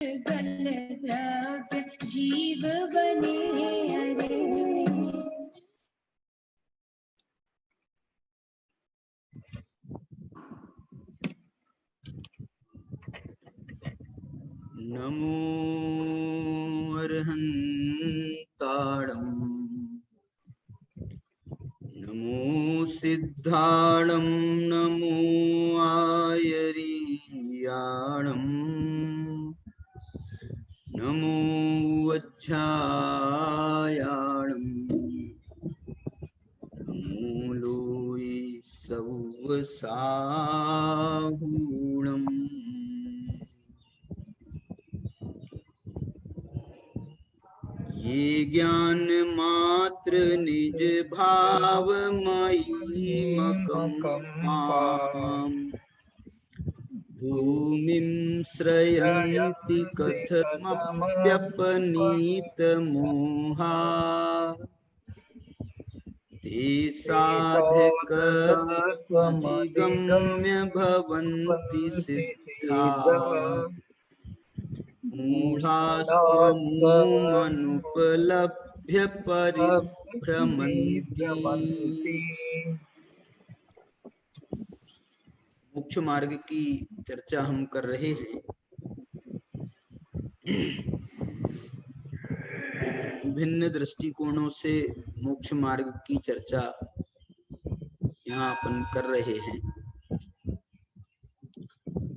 गल द्रव्य जीव बने अरे। नमो अर्हन्ताणं नमो सिद्धाणं नमो आयरीयाणं नमो वज्झायाणं नमो लोये सव्वसाहूणम्। ये ज्ञान मात्र निज भाव मयीमकं माम् भूमिं श्रयन्ति कथमप्यपनीतमोहा ते साधकत्वमधिगम्य भवन्ति सिद्धा मूढास्त्वमुमनुपलभ्य परिभ्रमन्ति। मोक्ष मार्ग की चर्चा हम कर रहे हैं। भिन्न दृष्टिकोणों से मोक्ष मार्ग की चर्चा यहाँ अपन कर रहे हैं।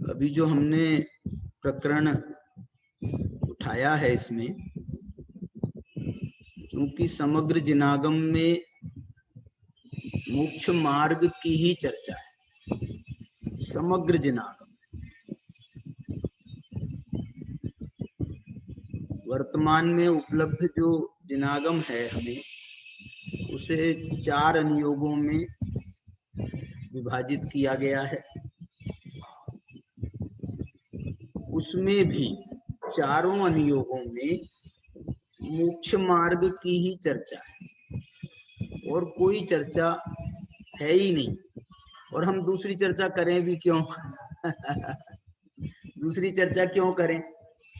अभी जो हमने प्रकरण उठाया है इसमें, क्योंकि समग्र जिनागम में मोक्ष मार्ग की ही चर्चा है। समग्र जिनागम वर्तमान में उपलब्ध जो जिनागम है, हमें उसे 4 अनुयोगों में विभाजित किया गया है। उसमें भी चारों अनुयोगों में मोक्ष मार्ग की ही चर्चा है और कोई चर्चा है ही नहीं। और हम दूसरी चर्चा करें भी क्यों? दूसरी चर्चा क्यों करें?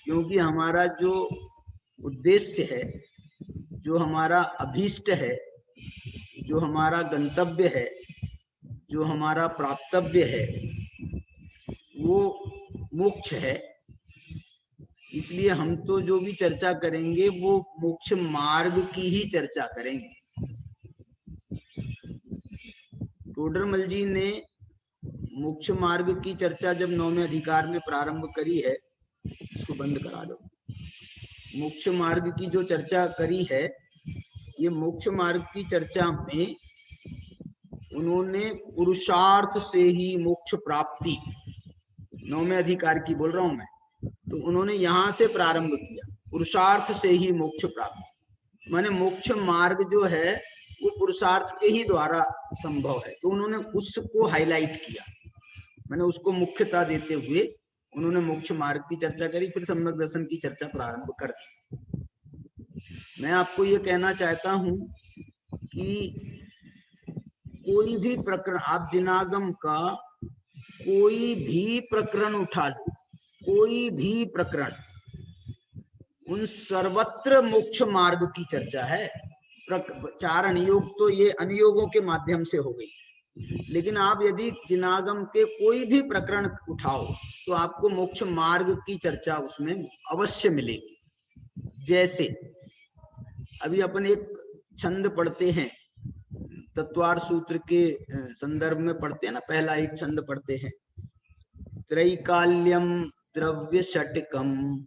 क्योंकि हमारा जो उद्देश्य है, जो हमारा अभीष्ट है, जो हमारा गंतव्य है, जो हमारा प्राप्तव्य है, वो मोक्ष है। इसलिए हम तो जो भी चर्चा करेंगे वो मोक्ष मार्ग की ही चर्चा करेंगे। टोडरमल जी ने मोक्ष मार्ग की चर्चा जब 9वें अधिकार में प्रारंभ करी है, इसको बंद करा दो। मोक्ष मार्ग की जो चर्चा करी है, ये मोक्ष मार्ग की चर्चा में उन्होंने पुरुषार्थ से ही मोक्ष प्राप्ति, 9वें अधिकार की बोल रहा हूं मैं, तो उन्होंने यहां से प्रारंभ किया, पुरुषार्थ से ही मोक्ष प्राप्ति। माने मोक्ष मार्ग जो है वो पुरुषार्थ के ही द्वारा संभव है, तो उन्होंने उसको हाईलाइट किया। मैंने उसको मुख्यता देते हुए उन्होंने मोक्ष मार्ग की चर्चा करी, फिर सम्यक दर्शन की चर्चा प्रारंभ कर दी। मैं आपको ये कहना चाहता हूं कि कोई भी प्रकरण, आप जिनागम का कोई भी प्रकरण उठा लो, कोई भी प्रकरण, उन सर्वत्र मोक्ष मार्ग की चर्चा है। 4 अनुयोग तो ये अनुयोगों के माध्यम से हो गई, लेकिन आप यदि जिनागम के कोई भी प्रकरण उठाओ तो आपको मोक्ष मार्ग की चर्चा उसमें अवश्य मिलेगी। जैसे अभी अपन एक छंद पढ़ते हैं, तत्वार सूत्र के संदर्भ में पढ़ते हैं ना, पहला एक छंद पढ़ते हैं, त्रैकाल्यम द्रव्य षटकम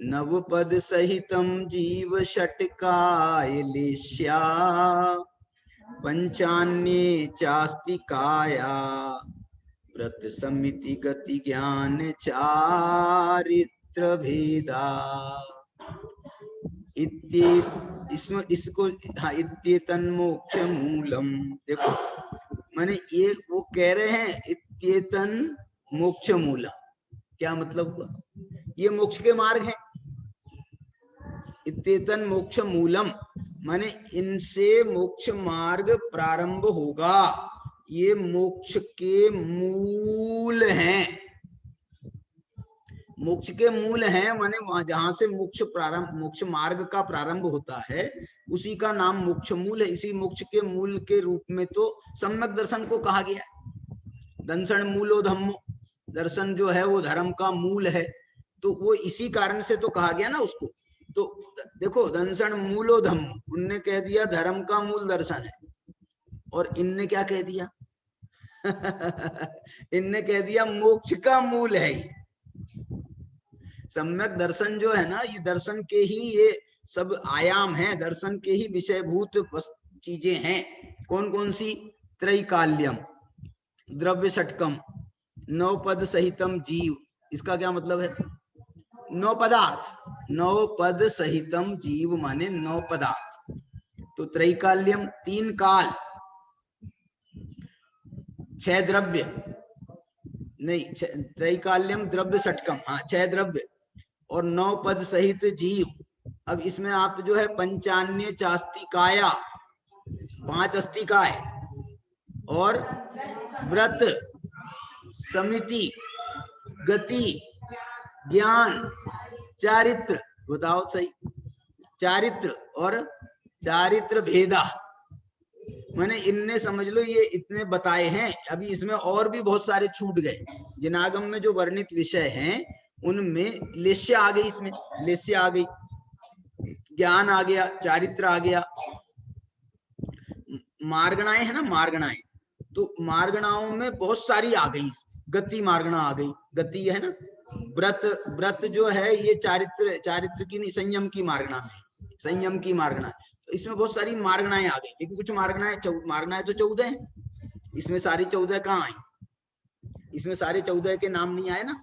नवपद सहितम जीव षटकायलेश्या पंचान्ये चास्ति काया व्रत समिति गति ज्ञान चारित्र भेदा। इसमें इसको हाँ, इत्येतन मोक्ष मूलम। देखो माने ये वो कह रहे हैं इत्येतन मोक्ष मूलम, क्या मतलब हुआ? ये मोक्ष के मार्ग हैं। इत्येतन मोक्ष मूलम माने इनसे मोक्ष मार्ग प्रारंभ होगा, ये मोक्ष के मूल हैं। मोक्ष के मूल हैं, माने वहां जहां से मोक्ष मार्ग का प्रारंभ होता है उसी का नाम मोक्ष मूल है। इसी मोक्ष के मूल के रूप में तो सम्यक दर्शन को कहा गया है। दर्शन मूलो धम्मो, दर्शन जो है वो धर्म का मूल है, तो वो इसी कारण से तो कहा गया ना उसको। तो देखो, दर्शन मूलो धम्मो, उनने कह दिया धर्म का मूल दर्शन है, और इनने क्या कह दिया इनने कह दिया मोक्ष का मूल है ये। सम्यक दर्शन जो है ना, ये दर्शन के ही ये सब आयाम हैं, दर्शन के ही विषयभूत चीजें हैं। कौन कौन सी? त्रैकाल्यम, द्रव्य षटकम, नौ पद सहितम जीव। इसका क्या मतलब है? नौ पदार्थ, नौ पद सहितम जीव माने नौ पदार्थ। तो त्रैकाल्यम, तीन काल, छह द्रव्य, नहीं त्रैकाल्यम द्रव्य षटकम, हाँ 6 द्रव्य और 9 पद सहित जीव। अब इसमें आप जो है पंचान्य चास्ति काया, 5 अस्तिकाय और व्रत, समिति, गति, ज्ञान, चारित्र, बताओ सही, चारित्र और चारित्र भेदा, मैंने इनने समझ लो ये इतने बताए हैं। अभी इसमें और भी बहुत सारे छूट गए। जिनागम में जो वर्णित विषय हैं उनमें लेश्य आ गई, इसमें लेश्य आ गई, ज्ञान आ गया, चारित्र आ गया, मार्गणाएं है ना, मार्गणाएं, तो मार्गणाओं में बहुत सारी आ गई। गति मार्गणा आ गई, गति है ना। व्रत, व्रत जो है ये चारित्र, चारित्र की नहीं, संयम की मार्गणा में, संयम की मार्गणा। तो इसमें बहुत सारी मार्गणाएं आ गई, लेकिन कुछ मार्गणाएं तो 14 हैं, इसमें सारी 14 कहाँ आई? इसमें सारे 14 के नाम नहीं आए ना।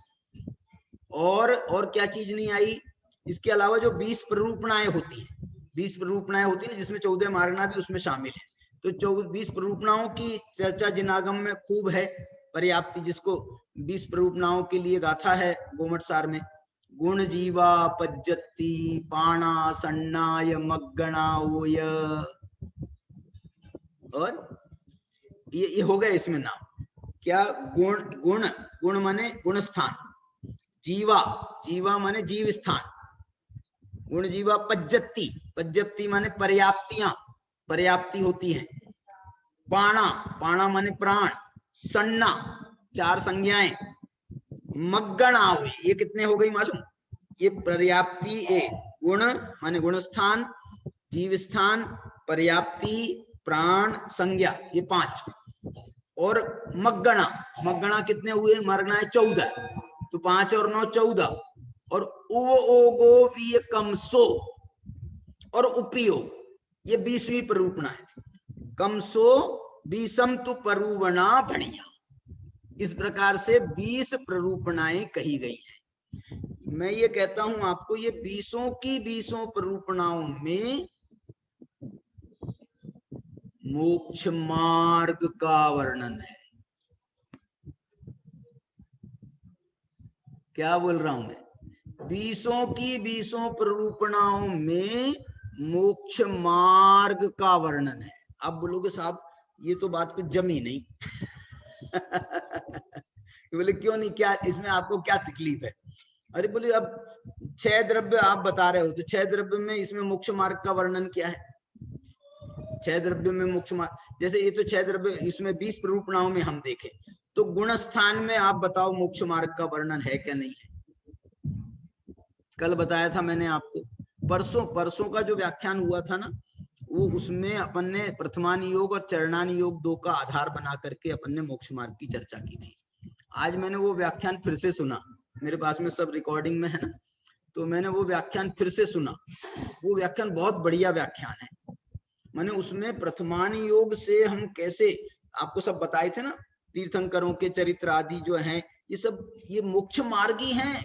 और क्या चीज नहीं आई? इसके अलावा जो 20 प्ररूपणाएं होती हैं, 20 प्ररूपणाएं होती है जिसमें 14 मार्गणा भी उसमें शामिल है। तो 20 प्ररूपणाओं की चर्चा जिनागम में खूब है, पर्याप्ति, जिसको 20 प्ररूपणाओं के लिए गाथा है गोमट सार में। गुण जीवा पज्जति पाणा सन्नाय मग्गणाओय, और ये हो गए इसमें नाम। क्या? गुण, गुण, गुण माने गुण स्थान, जीवा, जीवा माने जीव स्थान, गुण जीवा पज्जति, पज्जति माने पर्याप्तियां, पर्याप्ति होती है। पाणा, पाणा माने प्राण, सन्ना 4 संज्ञाएं, मग्गणाओ, ये कितने हो गई मालूम? ये पर्याप्ति, ए गुण माने गुण स्थान, जीव स्थान, पर्याप्ति, प्राण, संज्ञा, ये 5। और मग्गणा, मग्गणा कितने हुए? मार्गणाएं 14, तो 5 और 9 14। और ओ वी कमसो और उपियो, ये 20वीं प्ररूपणा है। कमसो 20 तु परूवणा भणिया, इस प्रकार से 20 प्ररूपणाएं कही गई हैं। मैं ये कहता हूं आपको, ये 20 की 20 प्ररूपणाओं में मोक्ष मार्ग का वर्णन है। क्या बोल रहा हूं मैं? 20 की 20 प्ररूपणाओं में मोक्ष मार्ग का वर्णन है। आप बोलोगे साहब ये तो बात कुछ जमी नहीं बोले क्यों नहीं, क्या इसमें आपको क्या तकलीफ है? अरे बोले अब 6 द्रव्य आप बता रहे हो, तो 6 द्रव्य में इसमें मोक्ष मार्ग का वर्णन क्या है? 6 द्रव्य में मोक्ष मार्ग, जैसे ये तो 6 द्रव्य, इसमें 20 प्ररूपणाओं में हम देखें, तो गुण स्थान में आप बताओ मोक्ष मार्ग का वर्णन है क्या नहीं है? कल बताया था मैंने आपको, परसों का जो व्याख्यान हुआ था ना, वो उसमें अपन ने प्रथमान योग और चरणान योग 2 का आधार बना करके अपन ने मोक्ष मार्ग की चर्चा की थी। आज मैंने वो व्याख्यान फिर से सुना, मेरे पास में सब रिकॉर्डिंग में है ना, तो मैंने वो व्याख्यान फिर से सुना। वो व्याख्यान बहुत बढ़िया व्याख्यान है। मैंने उसमें प्रथमान योग से हम कैसे, आपको सब बताए थे ना, तीर्थंकरों के चरित्र आदि जो हैं, ये सब ये मोक्ष मार्गी हैं,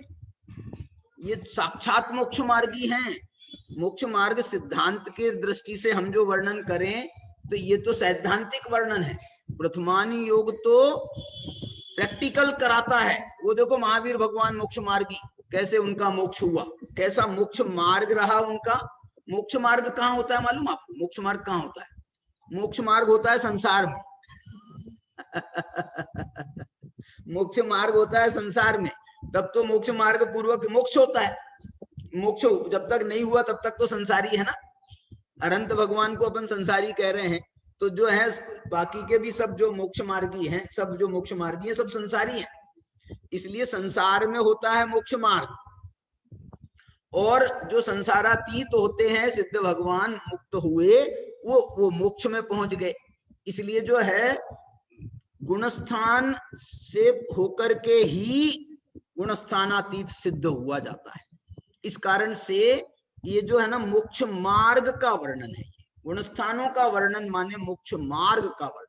ये साक्षात मोक्ष मार्गी हैं। मोक्ष मार्ग सिद्धांत के दृष्टि से हम जो वर्णन करें तो ये तो सैद्धांतिक वर्णन है। प्रथमानी योग तो प्रैक्टिकल कराता है। वो देखो महावीर भगवान मोक्ष मार्गी, कैसे उनका मोक्ष हुआ, कैसा मोक्ष मार्ग रहा उनका। मोक्ष मार्ग कहाँ होता है मालूम आपको? मोक्ष मार्ग कहाँ होता है? मोक्ष मार्ग होता है संसार में मोक्ष मार्ग होता है संसार में। तब तो मोक्ष मार्ग पूर्वक मोक्ष होता है। मोक्ष जब तक नहीं हुआ तब तक तो संसारी है ना। अनंत भगवान को अपन संसारी कह रहे हैं, तो जो है बाकी के भी सब जो मोक्ष मार्गी हैं, सब जो मोक्ष मार्गी हैं सब संसारी हैं। इसलिए संसार में होता है मोक्ष मार्ग, और जो संसारातीत होते हैं सिद्ध भगवान मुक्त हुए, वो मोक्ष में पहुंच गए। इसलिए जो है गुणस्थान से होकर के ही गुणस्थानातीत सिद्ध हुआ जाता है। इस कारण से ये जो है ना मोक्ष मार्ग का वर्णन है। गुणस्थानों का वर्णन माने मोक्ष मार्ग का वर्णन।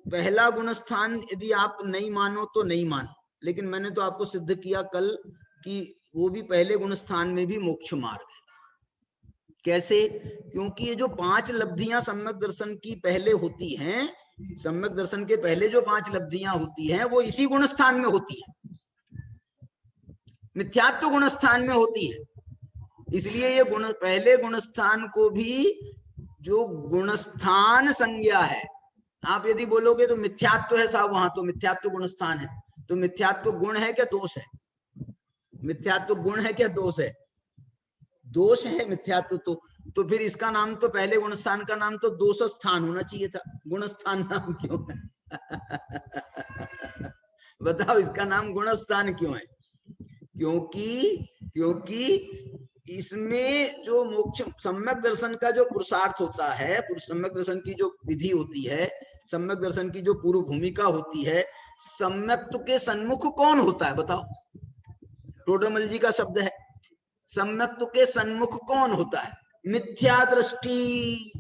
पहला गुणस्थान यदि आप नहीं मानो तो नहीं मानो, लेकिन मैंने तो आपको सिद्ध किया कल कि वो भी पहले गुणस्थान में भी मोक्ष मार्ग है। कैसे? क्योंकि ये जो 5 लब्धियां सम्यक दर्शन की पहले होती हैं, सम्यक दर्शन के पहले जो 5 लब्धियां होती हैं वो इसी गुणस्थान में होती है, मिथ्यात्व गुणस्थान में होती है। इसलिए ये पहले गुणस्थान को भी जो गुणस्थान संज्ञा है, आप यदि बोलोगे तो मिथ्यात्व है साहब, वहां तो मिथ्यात्व गुणस्थान है, तो मिथ्यात्व गुण है क्या दोष है? मिथ्यात्व गुण है क्या दोष है? दोष है मिथ्यात्व। तो फिर इसका नाम तो पहले गुणस्थान का नाम तो दोष स्थान होना चाहिए था, गुणस्थान नाम क्यों है? बताओ इसका नाम गुणस्थान क्यों है? क्योंकि इसमें जो मोक्ष सम्यक दर्शन का जो पुरुषार्थ होता है, सम्यक दर्शन की जो विधि होती है, सम्यक दर्शन की जो पूर्व भूमिका होती है, सम्यक्त्व के सन्मुख कौन होता है बताओ? टोडरमल जी का शब्द है, सम्यक्त्व के सन्मुख कौन होता है? मिथ्या दृष्टि।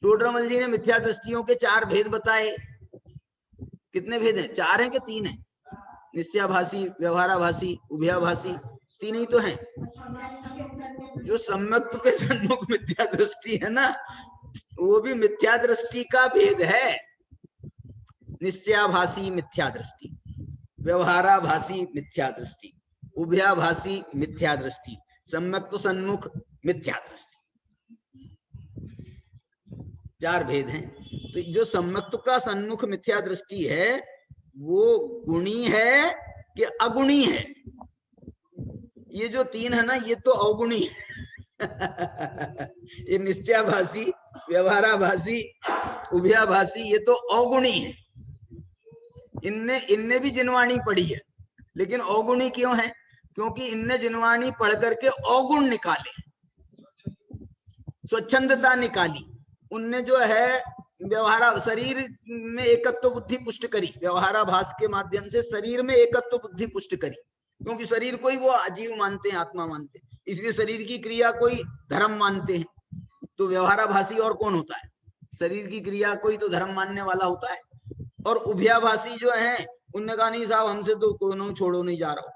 टोडरमल जी ने मिथ्या दृष्टियों के 4 भेद बताए। कितने भेद हैं? 4 हैं कि 3 हैं? निश्चयाभासी, व्यवहाराभासी, उभयाभासी, 3 ही तो हैं। जो सम्यक्त्व के सन्मुख मिथ्या दृष्टि है ना, वो भी मिथ्या दृष्टि का भेद है। निश्चयाभासी मिथ्या दृष्टि, व्यवहाराभासी मिथ्या दृष्टि, उभयाभासी मिथ्या दृष्टि, सम्यक्त्व सन्मुख मिथ्या दृष्टि, 4 भेद हैं। तो जो सम्यक्त्व का सन्मुख मिथ्या दृष्टि है वो गुणी है कि अगुणी है? ये जो 3 है ना, ये तो अवगुणी है। ये निश्चयाभासी, व्यवहाराभासी, उभयाभासी, ये तो अवगुणी है। इनने भी जिनवाणी पढ़ी है, लेकिन अवगुणी क्यों है? क्योंकि इनने जिनवाणी पढ़ करके अवगुण निकाले, स्वच्छंदता निकाली। उनने जो है व्यवहार शरीर में एकत्व बुद्धि पुष्ट करी, व्यवहाराभास के माध्यम से शरीर में एकत्व बुद्धि पुष्ट करी, क्योंकि शरीर को ही वो अजीव मानते हैं, आत्मा मानते हैं, इसलिए शरीर की क्रिया को ही धर्म मानते हैं। तो व्यवहाराभासी और कौन होता है? शरीर की क्रिया को ही तो धर्म मानने वाला होता है। और उभयाभासी जो है उनने कहा नहीं साहब, हमसे तो कोनो छोड़ो नहीं जा रहा,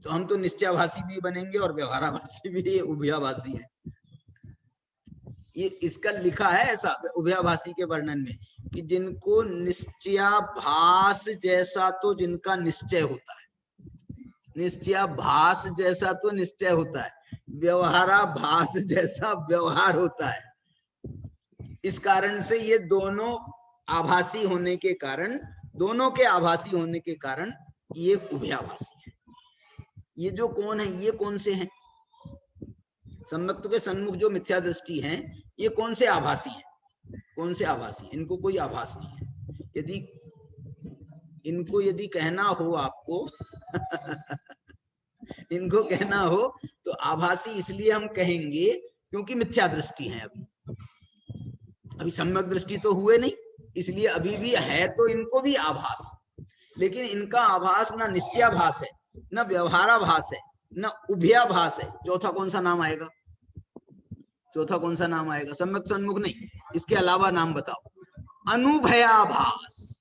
तो हम तो निश्चयाभासी भी बनेंगे और व्यवहाराभासी भी, उभयाभासी है। ये इसका लिखा है ऐसा उभयाभासी के वर्णन में कि जिनको निश्चयाभास जैसा तो जिनका निश्चय होता है, निश्चयाभास जैसा तो निश्चय होता है, व्यवहाराभास जैसा व्यवहार होता है। इस कारण से ये दोनों आभासी होने के कारण, दोनों के आभासी होने के कारण ये उभयाभासी है। ये जो कौन है, ये कौन से हैं? सम्यक्त्व के सन्मुख जो मिथ्या दृष्टि है, ये कौन से आभासी है? कौन से आभासी? इनको कोई आभास नहीं है। यदि इनको यदि कहना हो आपको इनको कहना हो तो आभासी इसलिए हम कहेंगे क्योंकि मिथ्या दृष्टि है। अभी सम्यक दृष्टि तो हुए नहीं, इसलिए अभी भी है तो इनको भी आभास, लेकिन इनका आभास ना निश्चयाभास है, ना व्यवहाराभास है, ना उभयाभास है। चौथा कौन सा नाम आएगा? चौथा कौन सा नाम आएगा? सम्यक सन्मुख नहीं, इसके अलावा नाम बताओ। अनुभयाभास।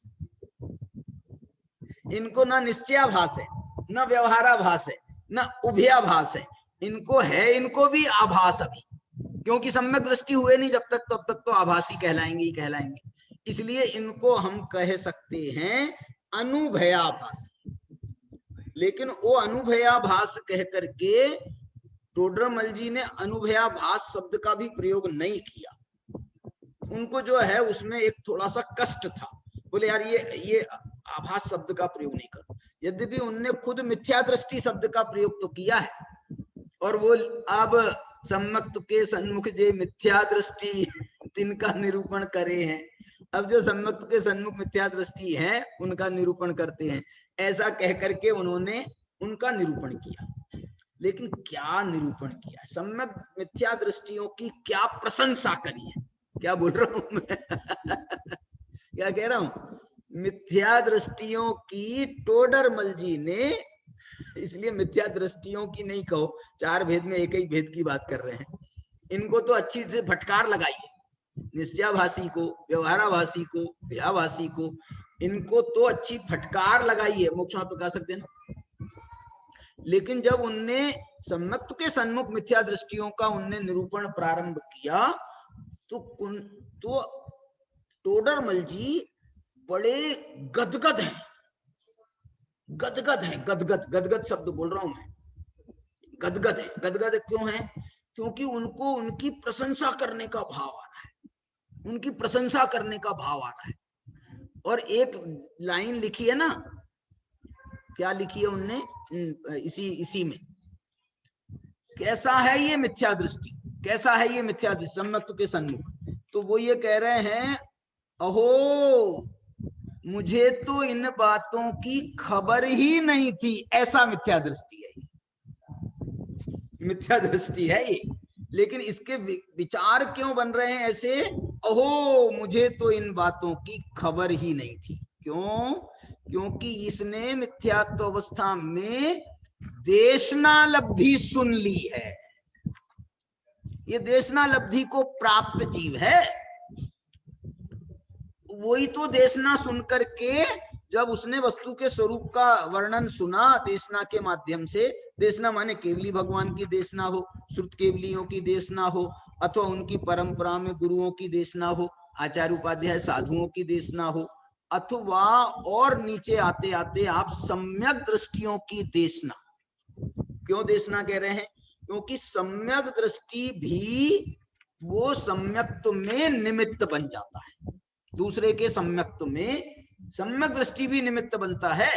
इनको ना निश्चयाभास है, ना व्यवहाराभास है, ना उभयाभास है, इनको है, इनको भी आभास अभी, क्योंकि सम्यक दृष्टि हुए नहीं जब तक, तब तक तो आभासी कहलाएंगे ही कहलाएंगे। इसलिए इनको हम कह सकते हैं अनुभयाभास। लेकिन वो अनुभयाभास कह करके टोडरमल जी ने अनुभयाभास शब्द का भी प्रयोग नहीं किया। उनको जो है उसमें एक थोड़ा सा कष्ट था, बोले यार ये आभास शब्द का प्रयोग नहीं करो। यद्यपि उनने खुद मिथ्या दृष्टि शब्द का प्रयोग तो किया है, और वो अब सम्यक के सन्मुख जे मिथ्या दृष्टि तिनका निरूपण करे हैं। अब जो सम्यक के सन्मुख मिथ्या दृष्टि है उनका निरूपण करते हैं, ऐसा कह करके उन्होंने उनका निरूपण किया। लेकिन क्या निरूपण किया है, सम्यक मिथ्या दृष्टियों की क्या प्रशंसा करी है। क्या बोल रहा हूं मैं क्या कह रहा हूं, मिथ्या दृष्टियों की टोडरमल जी ने, इसलिए मिथ्या दृष्टियों की नहीं कहो, चार भेद में एक ही भेद की बात कर रहे हैं। इनको तो अच्छी से फटकार लगाई है, निश्चयाभासी को, व्यवहाराभासी को, व्याभासी को, इनको तो अच्छी फटकार लगाई है मोक्ष प्रकाशक देना। लेकिन जब उनने सम्यक के सन्मुख मिथ्या दृष्टियों का उनने निरूपण प्रारंभ किया तो टोडरमल जी बड़े गदगद हैं, गदगद शब्द बोल रहा हूं मैं, गदगद है। गदगद क्यों है, क्योंकि उनको उनकी प्रशंसा करने का भाव आ रहा है, उनकी प्रशंसा करने का भाव आ रहा है। और एक लाइन लिखी है ना, क्या लिखी है उनने इसी में, कैसा है ये मिथ्या दृष्टि, कैसा है ये मिथ्या दृष्टि सम्यक के सन्मुख। तो वो ये कह रहे हैं, अहो मुझे तो इन बातों की खबर ही नहीं थी, ऐसा मिथ्या दृष्टि है, मिथ्या दृष्टि है ये। लेकिन इसके विचार क्यों बन रहे हैं ऐसे, अहो मुझे तो इन बातों की खबर ही नहीं थी। क्यों, क्योंकि इसने मिथ्यात्व अवस्था में देशनालब्धि सुन ली है, ये देशनालब्धि को प्राप्त जीव है। वही तो देशना सुन करके जब उसने वस्तु के स्वरूप का वर्णन सुना देशना के माध्यम से, देशना माने केवली भगवान की देशना हो, श्रुत केवलियों की देशना हो, अथवा उनकी परंपरा में गुरुओं की देशना हो, आचार्य उपाध्याय साधुओं की देशना हो, अथवा और नीचे आते आते आप सम्यक दृष्टियों की देशना। क्यों देशना कह रहे हैं, क्योंकि सम्यक दृष्टि भी वो सम्यक्त्व में निमित्त बन जाता है, दूसरे के सम्यक्त्व में सम्यक दृष्टि भी निमित्त बनता है।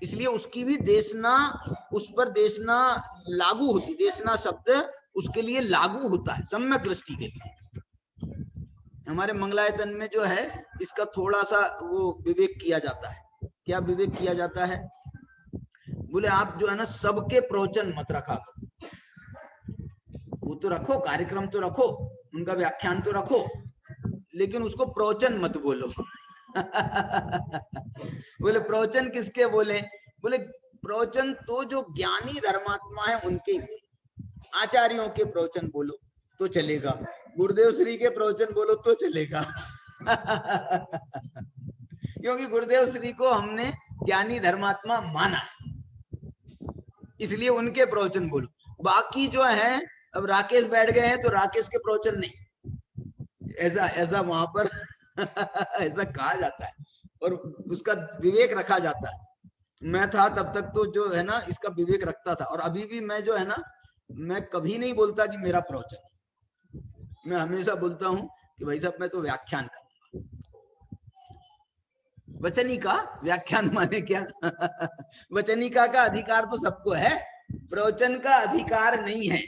इसलिए उसकी भी देशना, उस पर देशना लागू होती, देशना शब्द उसके लिए लागू होता है सम्यक दृष्टि के लिए। हमारे मंगलायतन में जो है इसका थोड़ा सा वो विवेक किया जाता है। क्या विवेक किया जाता है, बोले आप जो है ना सबके प्रवचन मत रखा करो, वो तो रखो, कार्यक्रम तो रखो, उनका व्याख्यान तो रखो, लेकिन उसको प्रवचन मत बोलो बोले प्रवचन किसके बोले, बोले प्रवचन तो जो ज्ञानी धर्मात्मा है उनके ही बोलो, आचार्यों के प्रवचन बोलो तो चलेगा, गुरुदेव श्री के प्रवचन बोलो तो चलेगा क्योंकि गुरुदेव श्री को हमने ज्ञानी धर्मात्मा माना है, इसलिए उनके प्रवचन बोलो। बाकी जो है, अब राकेश बैठ गए हैं तो राकेश के प्रवचन नहीं, ऐसा वहां पर ऐसा कहा जाता है और उसका विवेक रखा जाता है। मैं था तब तक तो जो है ना इसका विवेक रखता था, और अभी भी मैं जो है ना, मैं कभी नहीं बोलता कि मेरा प्रवचन है, मैं हमेशा बोलता हूं कि भाई साहब मैं तो व्याख्यान करूंगा। वचनिका, व्याख्यान माने क्या वचनिका का अधिकार तो सबको है, प्रवचन का अधिकार नहीं है,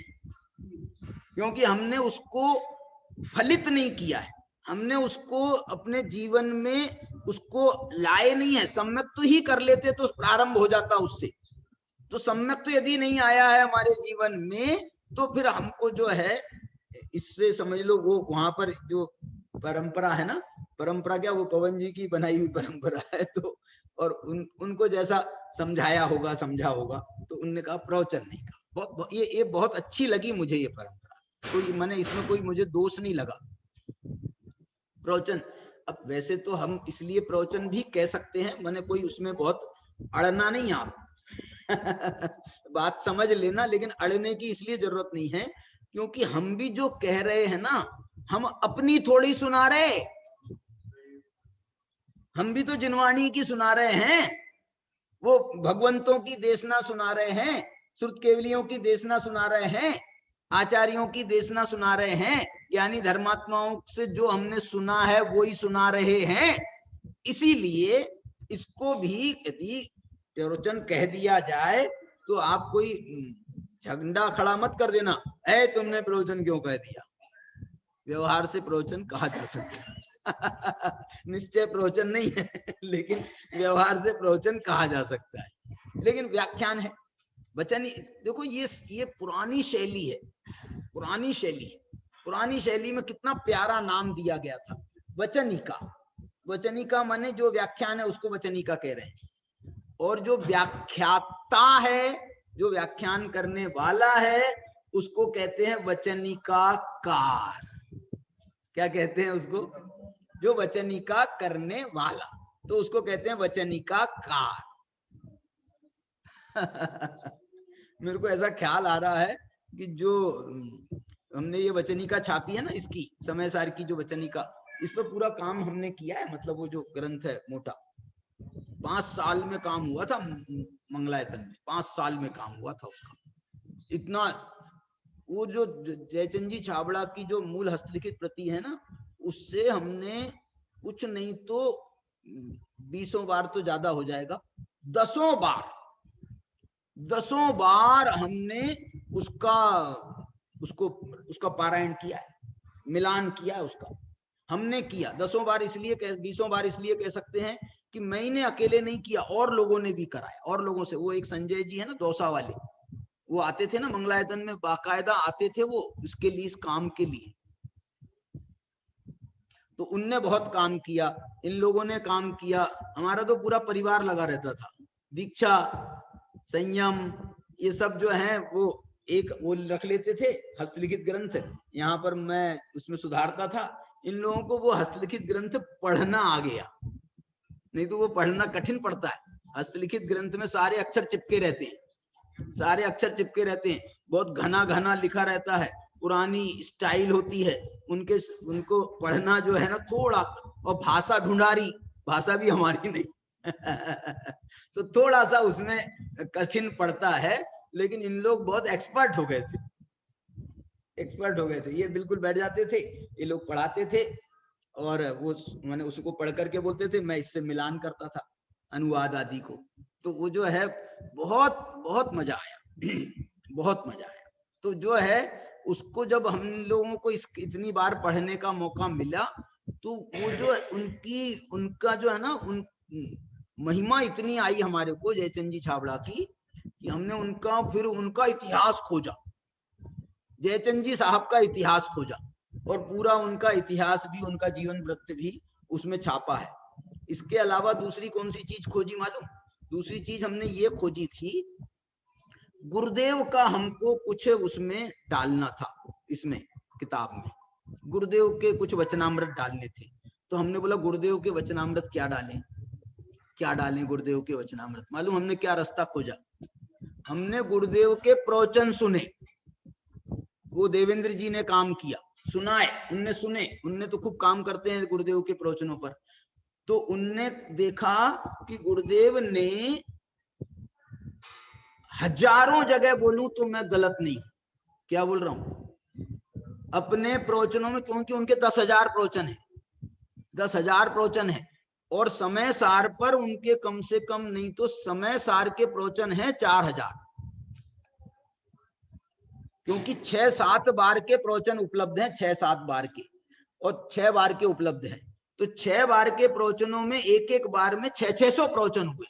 क्योंकि हमने उसको फलित नहीं किया है, हमने उसको अपने जीवन में उसको लाए नहीं है। सम्यक तो ही कर लेते तो प्रारंभ हो जाता उससे, तो सम्यक तो यदि नहीं आया है हमारे जीवन में तो फिर हमको जो है इससे समझ लो वो वहां पर जो परंपरा है ना, परंपरा क्या, वो पवन जी की बनाई हुई परंपरा है, तो और उनको जैसा समझाया होगा, समझा होगा, तो उनने कहा प्रवचन नहीं कहा। ये बहुत अच्छी लगी मुझे ये परंपरा, तो मैंने इसमें कोई मुझे दोष नहीं लगा प्रवचन। अब वैसे तो हम इसलिए प्रवचन भी कह सकते हैं, मैंने कोई उसमें बहुत अड़ना नहीं आप बात समझ लेना, लेकिन अड़ने की इसलिए जरूरत नहीं है क्योंकि हम भी जो कह रहे हैं ना, हम अपनी थोड़ी सुना रहे, हम भी तो जिनवाणी की सुना रहे हैं, वो भगवंतों की देशना सुना रहे हैं, श्रुत केवलियों की देशना सुना रहे हैं, आचार्यों की देशना सुना रहे हैं, यानी धर्मात्माओं से जो हमने सुना है वो ही सुना रहे हैं। इसीलिए इसको भी यदि प्रवचन कह दिया जाए तो आप कोई झंडा खड़ा मत कर देना, है तुमने प्रवचन क्यों कह दिया। व्यवहार से प्रवचन कहा जा सकता है निश्चय प्रवचन नहीं है, लेकिन व्यवहार से प्रवचन कहा जा सकता है। लेकिन व्याख्यान है, वचन। देखो ये पुरानी शैली है, पुरानी शैली है। पुरानी शैली में कितना प्यारा नाम दिया गया था, वचनिका। वचनिका माने जो व्याख्यान है उसको वचनिका कह रहे हैं, और जो व्याख्याता है, जो व्याख्यान करने वाला है, उसको कहते हैं वचनिकाकार। क्या कहते हैं उसको? जो वचनिका करने वाला, तो उसको कहते हैं वचनिकाकार। मेरे को ऐसा ख्याल आ रहा है कि जो हमने ये वचनिका छापी है ना, इसकी समय सार की जो वचनिका, इस पर पूरा काम हमने किया है। मतलब वो जो ग्रंथ है मोटा, 5 साल में काम हुआ था मंगलायतन में, 5 साल में काम हुआ था उसका। इतना वो जो जयचंद जी छाबड़ा की जो मूल हस्तलिखित प्रति है ना, उससे हमने कुछ नहीं तो 20 बार तो ज्यादा हो जाएगा, 10 बार हमने उसका पारायण किया है, मिलान किया है उसका, हमने किया 10 बार। इसलिए 20 बार इसलिए कह सकते हैं कि मैंने अकेले नहीं किया, और लोगों ने भी कराया, और लोगों से। वो एक संजय जी है ना दौसा वाले, वो आते थे ना मंगलायतन में, बाकायदा आते थे वो इसके लिए, इस काम के लिए। तो उनने बहुत काम किया, इन लोगों ने काम किया, हमारा तो पूरा परिवार लगा रहता था। दीक्षा, संयम, ये सब जो है वो एक वो रख लेते थे हस्तलिखित ग्रंथ, यहाँ पर मैं उसमें सुधारता था। इन लोगों को वो हस्तलिखित ग्रंथ पढ़ना आ गया, नहीं तो वो पढ़ना कठिन पड़ता है। हस्तलिखित ग्रंथ में सारे अक्षर चिपके रहते हैं, सारे अक्षर चिपके रहते हैं, बहुत घना घना लिखा रहता है, पुरानी स्टाइल होती है उनको पढ़ना जो है ना थोड़ा, और भाषा ढूंढारी, भाषा भी हमारी नहीं तो थोड़ा सा उसमें कठिन पड़ता है। लेकिन इन लोग बहुत एक्सपर्ट हो गए थे, एक्सपर्ट हो गए थे। ये बिल्कुल बैठ जाते थे, ये लोग पढ़ाते थे, और वो मैंने उसको पढ़ करके बोलते थे, मैं इससे मिलान करता था अनुवाद आदि को। तो वो जो है बहुत बहुत मजा आया बहुत मजा आया। तो जो है उसको जब हम लोगों को इतनी बार पढ़ने का मौका मिला, तो वो जो उनका जो है ना, उन महिमा इतनी आई हमारे को जयचंद जी छाबड़ा की, कि हमने उनका इतिहास खोजा, जयचंद जी साहब का इतिहास खोजा, और पूरा उनका इतिहास भी, उनका जीवन वृत्त भी उसमें छापा है। इसके अलावा दूसरी कौन सी चीज खोजी मालूम? दूसरी चीज हमने ये खोजी थी, गुरुदेव का हमको कुछ उसमें डालना था, इसमें किताब में गुरुदेव के कुछ वचनामृत डालने थे। तो हमने बोला गुरुदेव के वचनामृत क्या डालें, क्या डालें गुरुदेव के वचनामृत। मालूम हमने क्या रास्ता खोजा? हमने गुरुदेव के प्रवचन सुने, वो देवेंद्र जी ने काम किया, सुनाए, उनने सुने, उनने तो खूब काम करते हैं गुरुदेव के प्रवचनों पर। तो उनने देखा कि गुरुदेव ने हजारों जगह, बोलूं तो मैं गलत नहीं, क्या बोल रहा हूं, अपने प्रवचनों में, क्योंकि उनके 10,000 प्रवचन है, 10,000 प्रवचन है, और समय सार पर उनके कम से कम नहीं तो समय सार के प्रवचन है 4,000, क्योंकि 6-7 बार के प्रवचन उपलब्ध हैं, 6-7 बार के, और 6 बार के उपलब्ध हैं। तो 6 बार के प्रवचनों में एक एक बार में 600 प्रवचन हुए,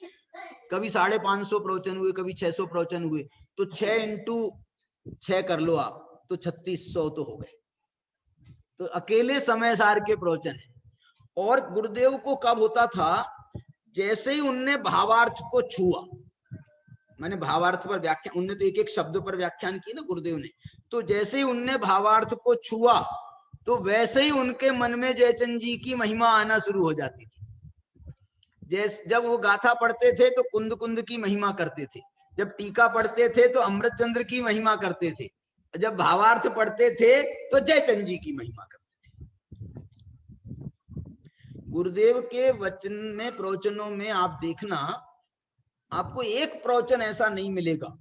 कभी 550 प्रवचन हुए, कभी 600 प्रवचन हुए। तो 6 × 6 कर लो आप, तो 3600 तो हो गए। तो अकेले समय सार के प्रवचन है। और गुरुदेव को कब होता था, जैसे ही उनने भावार्थ को छुआ, मैंने भावार्थ पर व्याख्यान, उनने तो एक एक शब्द पर व्याख्यान की ना गुरुदेव ने, तो जैसे ही उनने भावार्थ को छुआ, तो वैसे ही उनके मन में जयचंद जी की महिमा आना शुरू हो जाती थी। जब वो गाथा पढ़ते थे तो कुंद कुंद की महिमा करते थे, जब टीका पढ़ते थे तो अमृतचंद्र की महिमा करते थे, जब भावार्थ पढ़ते थे तो जयचंद जी की महिमा करते थे। गुरुदेव के वचन में, प्रवचनों में आप देखना, आपको एक प्रवचन ऐसा नहीं मिलेगा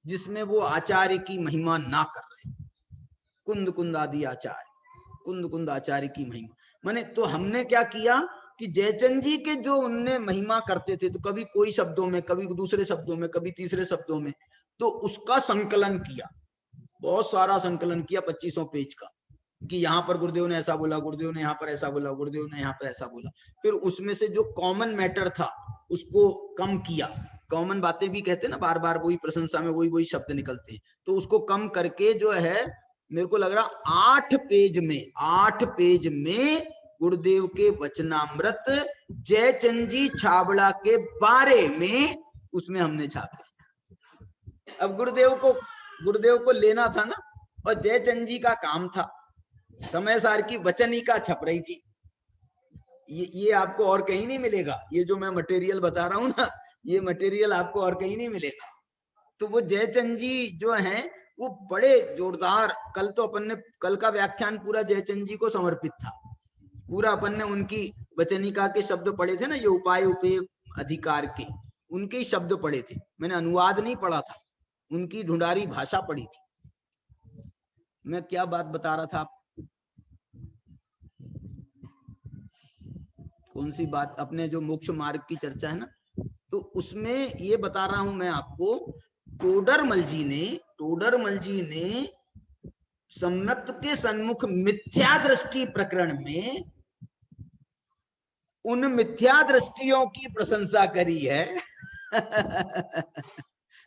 जिसमें वो आचार्य की महिमा ना कर रहे। कुंद कुंद आदि आचार्य, कुंद कुंद आचार्य की महिमा। माने तो हमने क्या किया कि जयचंद जी के जो उनने महिमा करते थे, तो कभी कोई शब्दों में, कभी दूसरे शब्दों में, कभी तीसरे शब्दों में, तो उसका संकलन किया, बहुत सारा संकलन किया 2500 पेज का, कि यहाँ पर गुरुदेव ने ऐसा बोला, गुरुदेव ने यहाँ पर ऐसा बोला, गुरुदेव ने यहाँ पर ऐसा बोला। फिर उसमें से जो कॉमन मैटर था उसको कम किया, कॉमन बातें भी कहते हैं ना, बार बार वही प्रशंसा में वही शब्द निकलते हैं, तो उसको कम करके जो है मेरे को लग रहा 8 पेज में गुरुदेव के वचनामृत जयचंद जी छाबड़ा के बारे में उसमें हमने छापे। अब गुरुदेव को लेना था ना, और जयचंद जी का काम था, समय सार की वचनिका छप रही थी। ये आपको और कहीं नहीं मिलेगा, ये जो मैं मटेरियल बता रहा हूं ना, ये मटेरियल आपको और कहीं नहीं मिलेगा। तो वो जयचंद जी जो हैं वो बड़े जोरदार, कल का व्याख्यान पूरा जयचंद जी को समर्पित था, पूरा अपन ने उनकी वचनिका के शब्द पढ़े थे ना, ये उपाय उपेय अधिकार के, उनके ही शब्द पढ़े थे, मैंने अनुवाद नहीं पढ़ा था, उनकी ढूंढारी भाषा पढ़ी थी। मैं क्या बात बता रहा था, कौन सी बात, अपने जो मोक्ष मार्ग की चर्चा है ना, तो उसमें ये बता रहा हूं मैं आपको, टोडरमल जी ने सम्यक के सन्मुख मिथ्या दृष्टि प्रकरण में उन मिथ्या दृष्टियों की प्रशंसा करी है।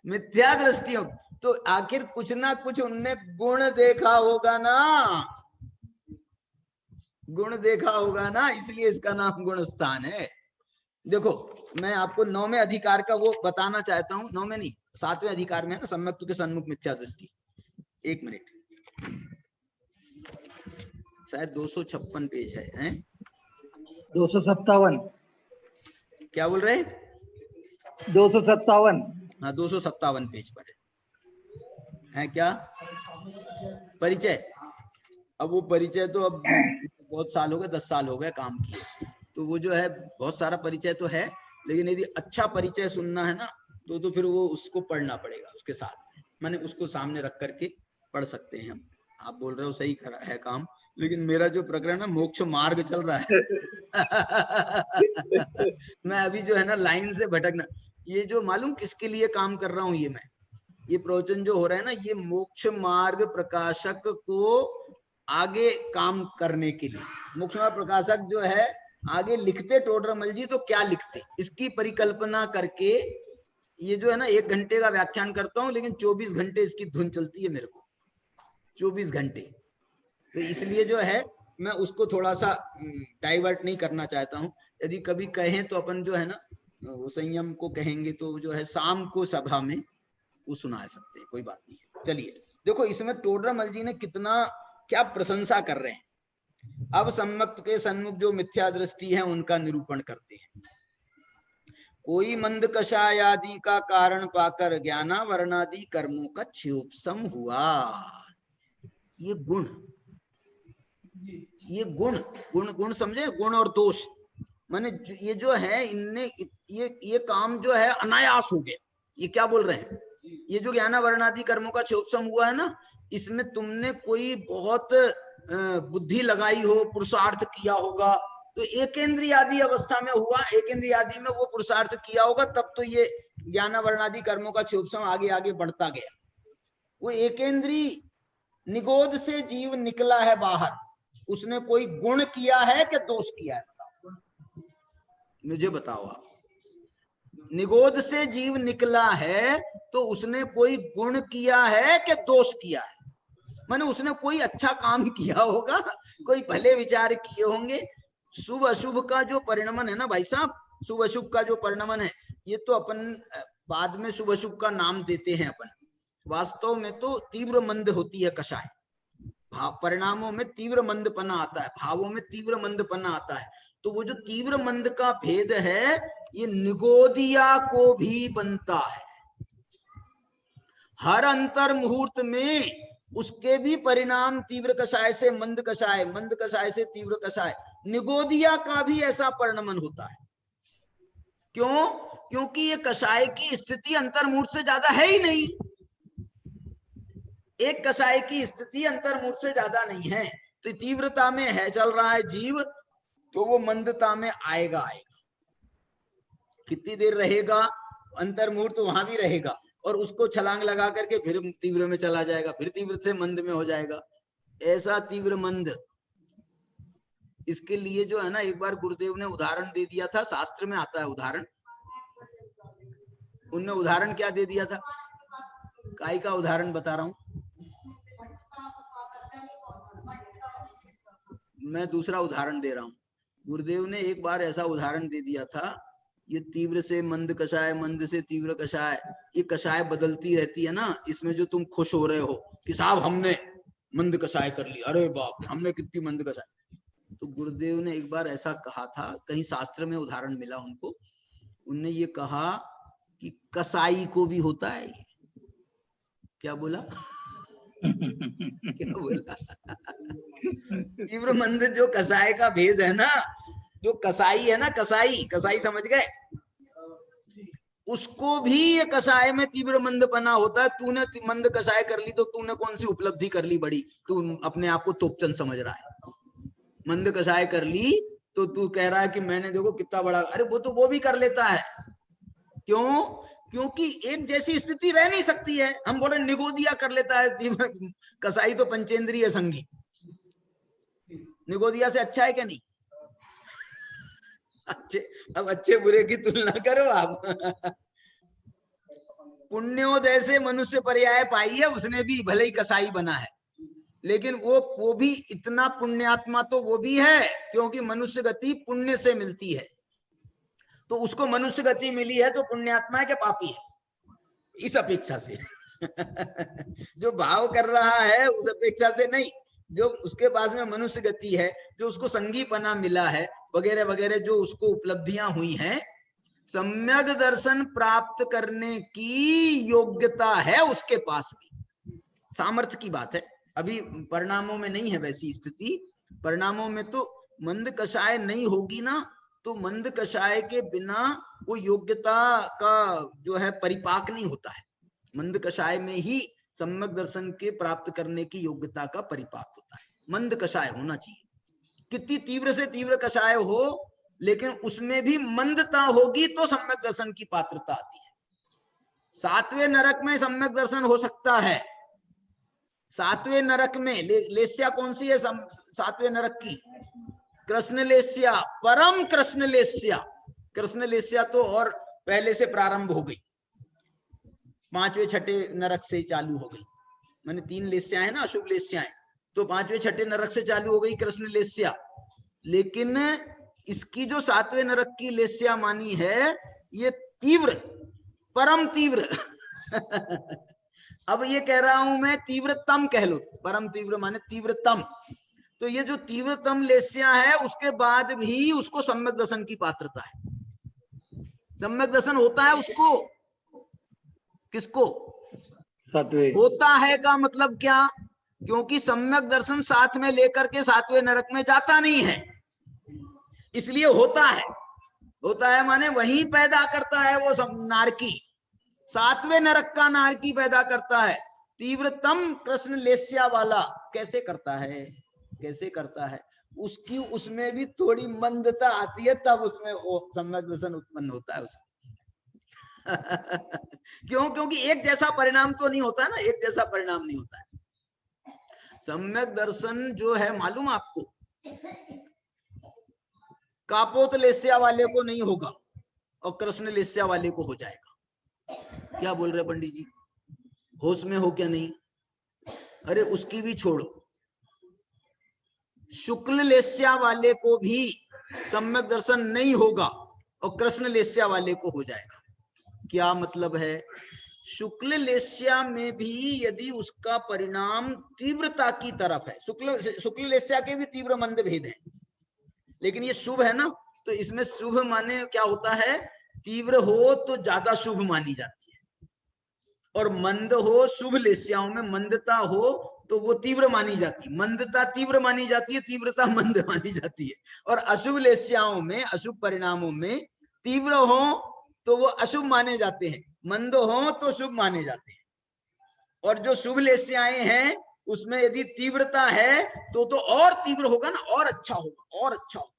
मिथ्या दृष्टियों, तो आखिर कुछ ना कुछ उनने गुण देखा होगा ना, इसलिए इसका नाम गुण स्थान है। देखो मैं आपको 9वें अधिकार का वो बताना चाहता हूं, 9वें नहीं 7वें अधिकार में है ना, सम्यक के सन्मुख मिथ्या दृष्टि। एक मिनट, शायद 256 पेज है 257, क्या बोल रहे, 257, हाँ 257 पेज पर है क्या परिचय। अब वो परिचय तो अब बहुत साल हो गए, 10 साल हो गए काम किए, तो वो जो है बहुत सारा परिचय तो है, लेकिन यदि अच्छा परिचय सुनना है ना, तो फिर वो उसको पढ़ना पड़ेगा उसके साथ में, माने उसको सामने रख करके पढ़ सकते हैं हम। आप बोल रहे हो सही है काम, लेकिन मेरा जो प्रकरण है मोक्ष मार्ग चल रहा है। मैं अभी जो है ना लाइन से भटकना, ये जो मालूम किसके लिए काम कर रहा हूँ, ये प्रवचन जो हो रहा है ना, ये मोक्ष मार्ग प्रकाशक को आगे काम करने के लिए। मोक्ष मार्ग प्रकाशक जो है आगे लिखते टोडरमल जी तो क्या लिखते, इसकी परिकल्पना करके ये जो है ना 1 घंटे का व्याख्यान करता हूँ, लेकिन 24 घंटे इसकी धुन चलती है मेरे को, 24 घंटे। तो इसलिए जो है मैं उसको थोड़ा सा डाइवर्ट नहीं करना चाहता हूँ। यदि कभी कहें तो अपन जो है ना वो संयम को कहेंगे, तो जो है शाम को सभा में वो सुना सकते हैं, कोई बात नहीं है। चलिए देखो इसमें टोडरमल जी ने कितना क्या प्रशंसा कर रहे हैं। अब सम्यक के सन्मुख जो मिथ्या दृष्टि है उनका निरूपण करते हैं। कोई मंद कषाय आदि का कारण पाकर ज्ञाना वर्णादि कर्मों का क्षोभसम हुआ। ये गुण समझे, गुण और दोष, माने ये जो है इनने ये काम जो है अनायास हो गया। ये क्या बोल रहे हैं, ये जो ज्ञाना वर्णादि कर्मों का क्षोभसम हुआ है ना, इसमें तुमने कोई बहुत बुद्धि लगाई हो, पुरुषार्थ किया होगा, तो एकेंद्रिय आदि अवस्था में हुआ, एकेंद्रिय आदि में वो पुरुषार्थ किया होगा, तब तो ये ज्ञाना वर्णादि कर्मों का क्षोभसम आगे आगे बढ़ता गया। वो एकेंद्रीय निगोद से जीव निकला है बाहर, उसने कोई गुण किया है कि दोष किया है, बताओ मुझे, बताओ आप। निगोद से जीव निकला है तो उसने कोई गुण किया है कि दोष किया है, माने उसने कोई अच्छा काम किया होगा, कोई भले विचार किए होंगे। शुभ अशुभ का जो परिणमन है ना भाई साहब, शुभ अशुभ का जो परिणमन है, ये तो अपन बाद में शुभ अशुभ का नाम देते हैं अपन, वास्तव में तो तीव्र मंद होती है कषाय, परिणामों में तीव्र मंदपना आता है, भावों में तीव्र मंदपना आता है। तो वो जो तीव्र मंद का भेद है ये निगोदिया को भी बनता है, हर अंतर मुहूर्त में उसके भी परिणाम तीव्र कषाय से मंद कषाय, मंद कषाय से तीव्र कषाय, निगोदिया का भी ऐसा परिणमन होता है। क्यों? क्योंकि ये कषाय की स्थिति अंतर्मुहूर्त से ज्यादा है ही नहीं, एक कषाय की स्थिति अंतर्मुहूर्त से ज्यादा नहीं है, तो तीव्रता में है चल रहा है जीव, तो वो मंदता में आएगा। कितनी देर रहेगा? अंतर्मुहूर्त तो वहां भी रहेगा, और उसको छलांग लगा करके फिर तीव्र में चला जाएगा, फिर तीव्र से मंद में हो जाएगा। ऐसा तीव्र मंद। इसके लिए जो है ना, एक बार गुरुदेव ने उदाहरण दे दिया था, शास्त्र में आता है उदाहरण। उनने उदाहरण क्या दे दिया था? काय का उदाहरण बता रहा हूं मैं, दूसरा उदाहरण दे रहा हूं। गुरुदेव ने एक बार ऐसा उदाहरण दे दिया था, ये तीव्र से मंद कषाय, मंद से तीव्र कषाय, ये कषाय बदलती रहती है ना, इसमें जो तुम खुश हो रहे हो कि साहब हमने मंद कषाय कर ली, अरे बाप रे हमने कितनी मंद कषाय। तो गुरुदेव ने एक बार ऐसा कहा था, कहीं शास्त्र में उदाहरण मिला उनको, उनने ये कहा कि कसाई को भी होता है। क्या बोला? क्या बोला? तीव्र मंद जो कसाई का भेद है ना, जो कसाई है ना, कसाई समझ गए, उसको भी ये कसाय में तीव्र मंद पना होता है। तूने मंद कसाय कर ली तो तूने कौन सी उपलब्धि कर ली बड़ी? तू अपने आप को तोपचंद समझ रहा है। मंद कसाय कर ली तो तू कह रहा है कि मैंने देखो कितना बड़ा। अरे वो भी कर लेता है। क्यों? क्योंकि एक जैसी स्थिति रह नहीं सकती है। हम बोले निगोदिया कर लेता है, कसाई तो पंचेंद्रिय संगी। निगोदिया से अच्छा है क्या? नहीं। अब अच्छे बुरे की तुलना करो आप। पुण्योदय से मनुष्य पर्याय पाई है, उसने भी भले ही कसाई बना है, लेकिन वो भी इतना पुण्यात्मा तो वो भी है, क्योंकि मनुष्य गति पुण्य से मिलती है। तो उसको मनुष्य गति मिली है तो पुण्यात्मा है क्या पापी है? इस अपेक्षा से। जो भाव कर रहा है उस अपेक्षा से नहीं, जो उसके पास में मनुष्य गति है, जो उसको संगीपना मिला है, वगैरह वगैरह जो उसको उपलब्धियां हुई हैं, सम्यक दर्शन प्राप्त करने की योग्यता है उसके पास भी। सामर्थ्य की बात है। अभी परिणामों में नहीं है वैसी स्थिति। परिणामों में तो मंद कषाय नहीं होगी ना, तो मंद कषाय के बिना वो योग्यता का जो है परिपाक नहीं होता है। मंद कषाय में ही सम्यक दर्शन के प्राप्त करने की योग्यता का परिपाक होता है। मंद कषाय होना चाहिए। कितनी तीव्र से तीव्र कषाय हो, लेकिन उसमें भी मंदता होगी तो सम्यक दर्शन की पात्रता आती है। 7वें नरक में सम्यक दर्शन हो सकता है। 7वें नरक में लेस्या कौन सी है 7वें नरक की? कृष्ण लेस्या, परम कृष्ण लेस्या। कृष्ण लेस्या तो और पहले से प्रारंभ हो गई, 5वें 6ठे नरक से चालू हो गई। मैंने 3 लेस्या है ना, अशुभ लेस्याएं, तो 5वें 6ठे नरक से चालू हो गई कृष्ण लेस्या। लेकिन इसकी जो 7वें नरक की लेस्या मानी है, ये तीव्र, परम तीव्र। अब ये कह रहा हूं मैं तीव्रतम कह लो, परम तीव्र माने तीव्रतम। तो ये जो तीव्रतम लेस्या है, उसके बाद भी उसको सम्यक दर्शन की पात्रता है। सम्यक दर्शन होता है उसको। किसको? 7वें। होता है का मतलब क्या? क्योंकि सम्यक दर्शन साथ में लेकर के 7वें नरक में जाता नहीं है, इसलिए होता है। होता है माने वही पैदा करता है वो नारकी, 7वें नरक का नारकी पैदा करता है। तीव्रतम कृष्ण लेस्या वाला कैसे करता है? कैसे करता है? उसकी उसमें भी थोड़ी मंदता आती है, तब उसमें वो सम्यक दर्शन उत्पन्न होता है उसमें। क्यों? क्योंकि एक जैसा परिणाम तो नहीं होता है ना, एक जैसा परिणाम नहीं होता है। सम्यक दर्शन जो है मालूम आपको, कापोत लेस्या वाले को नहीं होगा और कृष्ण लेस्या वाले को हो जाएगा। क्या बोल रहे पंडित जी? होश में हो क्या नहीं? अरे उसकी भी छोड़ो, शुक्ल लेस्या वाले को भी सम्यक दर्शन नहीं होगा और कृष्ण लेस्या वाले को हो जाएगा। क्या मतलब है? शुक्ल लेस्या में भी यदि उसका परिणाम तीव्रता की तरफ है, शुक्ल लेस्या के भी तीव्र मंद भेद है, लेकिन ये शुभ है ना, तो इसमें शुभ माने क्या होता है? तीव्र हो तो ज्यादा शुभ मानी जाती है, और मंद हो, शुभ लेस्याओं में मंदता हो तो वो तीव्र मानी जाती है। मंदता तीव्र मानी जाती है, तीव्रता मंद मानी जाती है। और अशुभ लेस्याओं में, अशुभ परिणामों में तीव्र हो तो वो अशुभ माने जाते हैं, मंद हो तो शुभ माने जाते हैं। और जो शुभ लेस्याएं हैं उसमें यदि तीव्रता है तो और तीव्र होगा ना, और अच्छा होगा, और अच्छा होगा।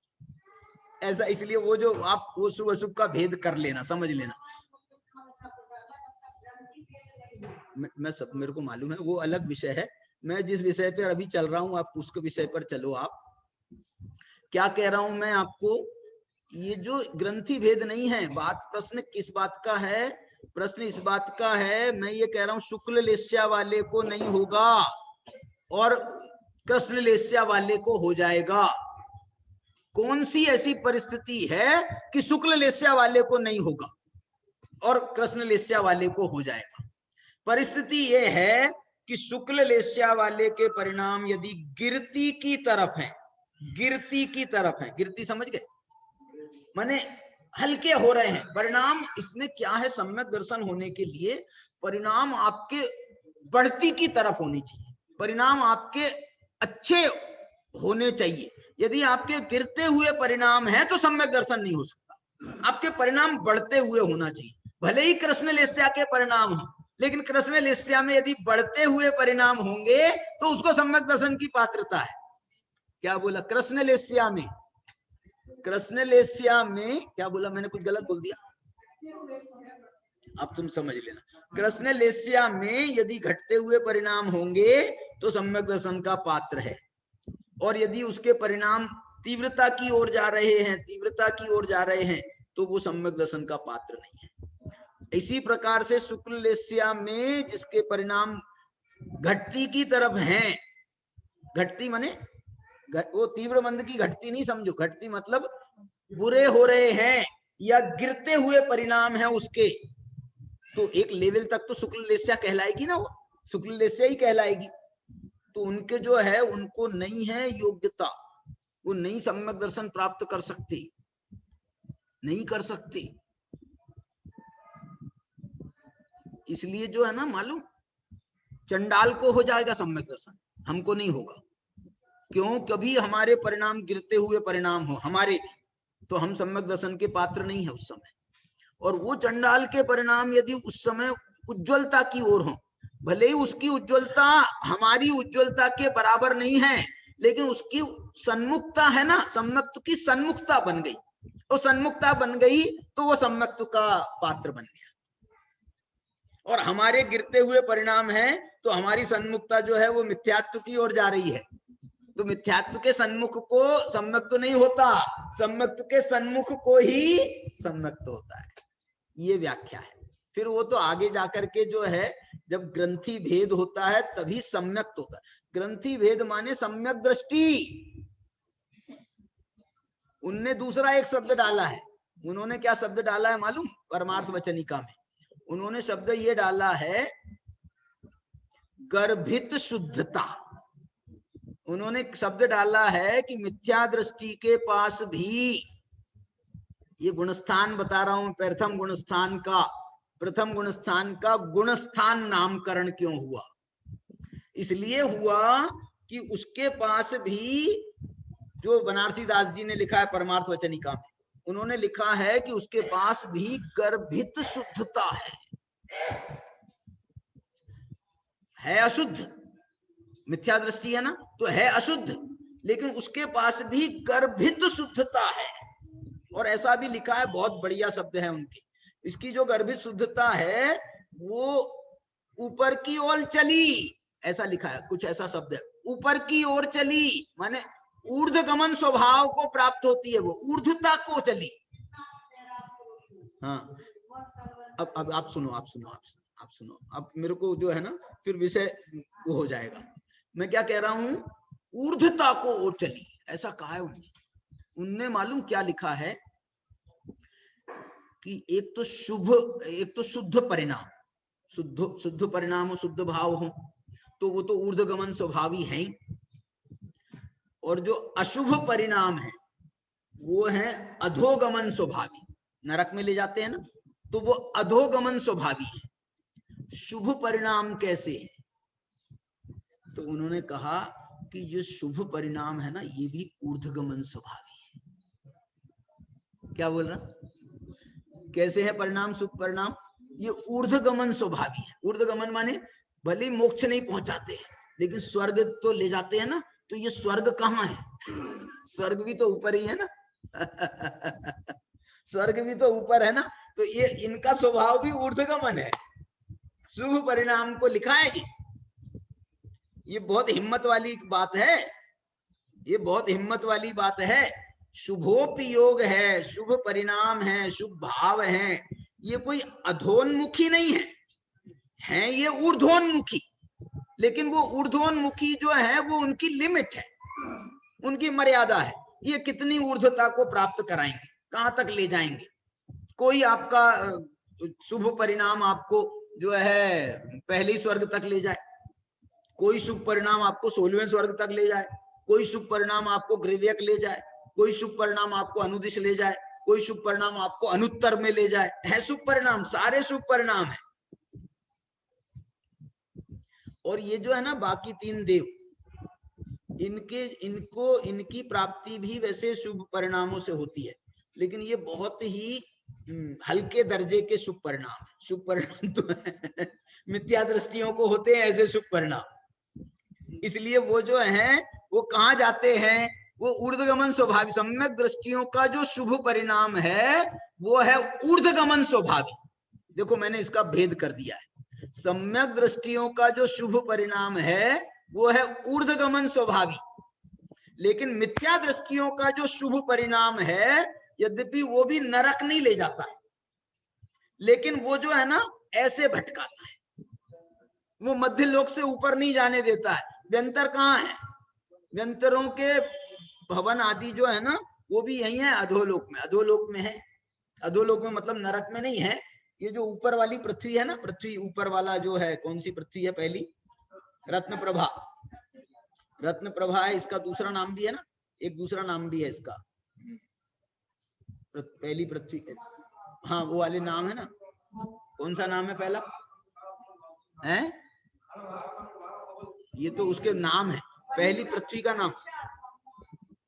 ऐसा इसलिए वो जो आप वो शुभ अशुभ का भेद कर लेना, समझ लेना। मैं सब मेरे को मालूम है, वो अलग विषय है। मैं जिस विषय पर अभी चल रहा हूँ आप उसके विषय पर चलो। आप क्या कह रहा हूं मैं आपको, ये जो ग्रंथि भेद नहीं है, बात प्रश्न किस बात का है, प्रश्न इस बात का है, मैं ये कह रहा हूं शुक्ल लेस्या वाले को नहीं होगा और कृष्ण लेस्या वाले को हो जाएगा। कौन सी ऐसी परिस्थिति है कि शुक्ल लेस्या वाले को नहीं होगा और कृष्ण लेस्या वाले को हो जाएगा? परिस्थिति ये है कि शुक्ल लेस्या वाले के परिणाम यदि गिरती की तरफ है, गिरती की तरफ है, गिरती समझ गए, माने हल्के हो रहे हैं परिणाम। इसमें क्या है, सम्यक दर्शन होने के लिए परिणाम आपके बढ़ती की तरफ होनी चाहिए, परिणाम आपके अच्छे होने चाहिए। यदि आपके गिरते हुए परिणाम है तो सम्यक दर्शन नहीं हो सकता। आपके परिणाम बढ़ते हुए होना चाहिए, भले ही कृष्ण लेस्या के परिणाम हो, लेकिन कृष्ण लेस्या में यदि बढ़ते हुए परिणाम होंगे तो उसको सम्यक दर्शन की पात्रता है। क्या बोला? कृष्ण लेस्या में, कृष्ण लेस्या में क्या बोला मैंने? कुछ गलत बोल दिया? अब तुम समझ लेना। कृष्ण लेस्या में यदि घटते हुए परिणाम होंगे तो सम्यक दर्शन का पात्र है, और यदि उसके परिणाम तीव्रता की ओर जा रहे हैं, तीव्रता की ओर जा रहे हैं, तो वो सम्यक दर्शन का पात्र नहीं है। इसी प्रकार से शुक्ल लेस्या में जिसके परिणाम घटती की तरफ हैं, घटती माने वो तीव्र मंद की घटती नहीं समझो, घटती मतलब बुरे हो रहे हैं या गिरते हुए परिणाम है उसके, तो एक लेवल तक तो शुक्ल लेस्या कहलाएगी ना, वो शुक्ल लेस्या ही कहलाएगी। तो उनके जो है उनको नहीं है योग्यता, वो नहीं सम्यक दर्शन प्राप्त कर सकते, नहीं कर सकते। इसलिए जो है ना मालूम, चंडाल को हो जाएगा सम्यक दर्शन, हमको नहीं होगा। क्यों? कभी हमारे परिणाम गिरते हुए परिणाम हो हमारे, तो हम सम्यक दर्शन के पात्र नहीं है उस समय। और वो चंडाल के परिणाम यदि उस समय उज्ज्वलता की ओर हो, भले ही उसकी उज्ज्वलता हमारी उज्ज्वलता के बराबर नहीं है, लेकिन उसकी सन्मुखता है ना, सम्यक्त्व की सन्मुखता बन गई, वो सन्मुखता बन गई तो वो सम्यक्त्व का पात्र बन गया। और हमारे गिरते हुए परिणाम है तो हमारी सन्मुखता जो है वो मिथ्यात्व की ओर जा रही है, तो मिथ्यात्व के सन्मुख को सम्यक्त्व नहीं होता, सम्यक्त्व के सन्मुख को ही सम्यक्त्व होता है। ये व्याख्या है। फिर वो तो आगे जाकर के जो है जब ग्रंथि भेद होता है तभी सम्यक्त होता है। ग्रंथि भेद माने सम्यक दृष्टि। उनने दूसरा एक शब्द डाला है, उन्होंने क्या शब्द डाला है मालूम? परमार्थ वचनिका में उन्होंने शब्द ये डाला है गर्भित शुद्धता। उन्होंने शब्द डाला है कि मिथ्या दृष्टि के पास भी, ये गुणस्थान बता रहा हूं, प्रथम गुणस्थान का गुणस्थान नामकरण क्यों हुआ? इसलिए हुआ कि उसके पास भी, जो बनारसी दास जी ने लिखा है परमार्थ वचनिका में, उन्होंने लिखा है कि उसके पास भी गर्भित शुद्धता है अशुद्ध, मिथ्या दृष्टि है ना, तो है अशुद्ध, लेकिन उसके पास भी गर्भित शुद्धता है। और ऐसा भी लिखा है, बहुत बढ़िया शब्द है उनके, इसकी जो गर्भित शुद्धता है वो ऊपर की ओर चली, ऐसा लिखा है, कुछ ऐसा शब्द है, ऊपर की ओर चली माने ऊर्ध्वगमन स्वभाव को प्राप्त होती है, वो ऊर्ध्वता को चली। हाँ, अब आप सुनो, अब मेरे को जो है ना फिर विषय वो हो जाएगा। मैं क्या कह रहा हूं, ऊर्ध्वता को ओर चली, ऐसा कहा है उनने मालूम क्या लिखा है कि एक तो शुद्ध परिणाम, शुद्ध परिणाम हो, शुद्ध भाव हो, तो वो तो ऊर्ध्वगमन स्वभावी है ही। और जो अशुभ परिणाम है वो है अधोगमन स्वभावी, नरक में ले जाते हैं ना, तो वो अधोगमन स्वभावी है। शुभ परिणाम कैसे है? तो उन्होंने कहा कि जो शुभ परिणाम है ना ये भी ऊर्ध्वगमन स्वभावी है। क्या बोल रहा? कैसे है परिणाम? शुभ परिणाम ये ऊर्ध्वगमन स्वभावी है। ऊर्ध्वगमन माने भले मोक्ष नहीं पहुंचाते हैं लेकिन स्वर्ग तो ले जाते हैं ना, तो ये स्वर्ग कहाँ है? स्वर्ग भी तो ऊपर ही है ना, स्वर्ग भी तो ऊपर है ना, तो ये इनका स्वभाव भी ऊर्ध्वगमन है। शुभ परिणाम को लिखा है ये बहुत हिम्मत वाली बात है, ये बहुत हिम्मत वाली बात है। शुभोपयोग है, शुभ परिणाम है, शुभ भाव है, ये कोई अधोन्मुखी नहीं है ये ऊर्ध्वोन्मुखी। लेकिन वो ऊर्ध्वोन्मुखी जो है वो उनकी लिमिट है, उनकी मर्यादा है। ये कितनी ऊर्ध्वता को प्राप्त कराएंगे, कहां तक ले जाएंगे। कोई आपका शुभ परिणाम आपको जो है पहले स्वर्ग तक ले जाए, कोई शुभ परिणाम आपको 16वें स्वर्ग तक ले जाए, कोई शुभ परिणाम आपको ग्रीव्यक ले जाए, कोई शुभ परिणाम आपको अनुदिश ले जाए, कोई शुभ परिणाम आपको अनुत्तर में ले जाए। है शुभ परिणाम, सारे शुभ परिणाम है। और ये जो है ना बाकी 3 देव, इनकी प्राप्ति भी वैसे शुभ परिणामों से होती है, लेकिन ये बहुत ही हल्के दर्जे के शुभ परिणाम। शुभ परिणाम तो मिथ्या दृष्टियों को होते हैं ऐसे शुभ परिणाम, इसलिए वो जो है वो कहाँ जाते हैं, वो ऊर्ध्वगमन स्वभावी। सम्यक दृष्टियों का जो शुभ परिणाम है वो है ऊर्ध्वगमन स्वभावी। देखो मैंने इसका भेद कर दिया है। सम्यक दृष्टियों का जो शुभ परिणाम है वो है ऊर्ध्वगमन स्वभावी, लेकिन मिथ्या दृष्टियों का जो शुभ परिणाम है यद्यपि वो भी नरक नहीं ले जाता है, लेकिन वो जो है ना ऐसे भटकाता है, वो मध्य लोक से ऊपर नहीं जाने देता है। व्यंतर कहाँ है, व्यंतरों के भवन आदि जो है ना वो भी यही है, अधोलोक में। अधोलोक में है, अधोलोक में मतलब नरक में नहीं है। ये जो ऊपर वाली पृथ्वी है ना, पृथ्वी ऊपर वाला जो है, कौन सी पृथ्वी है पहली, रत्न प्रभा। रत्न प्रभा है, इसका दूसरा नाम भी है ना, एक दूसरा नाम भी है इसका, पहली पृथ्वी। हाँ वो वाले नाम है ना, कौन सा नाम है पहला है, ये तो उसके नाम है, पहली पृथ्वी का नाम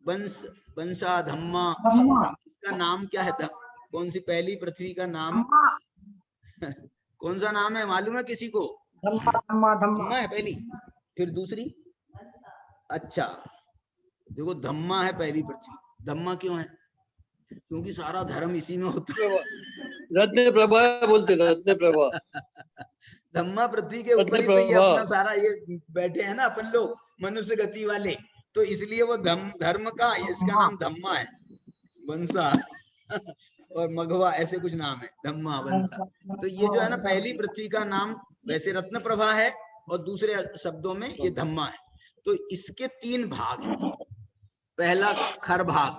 बंसा धम्मा, इसका नाम क्या है था, कौन सी पहली पृथ्वी का नाम कौन सा नाम है मालूम है किसी को? धम्मा है पहली, फिर दूसरी, अच्छा देखो धम्मा है पहली पृथ्वी। धम्मा क्यों है? क्योंकि सारा धर्म इसी में होता है। रत्न प्रभा बोलते, रत्न प्रभा। धम्मा पृथ्वी के ऊपर ही तो ये अपना सारा ये बैठे हैं ना अपन लोग, मनुष्य गति वाले, तो इसलिए वो धर्म का इसका नाम धम्मा है। बंसा और मघवा ऐसे कुछ नाम है, धम्मा बंसा। तो ये जो है ना पहली पृथ्वी का नाम वैसे रत्न प्रभा है और दूसरे शब्दों में ये धम्मा है। तो इसके 3 भाग हैं, पहला खर भाग,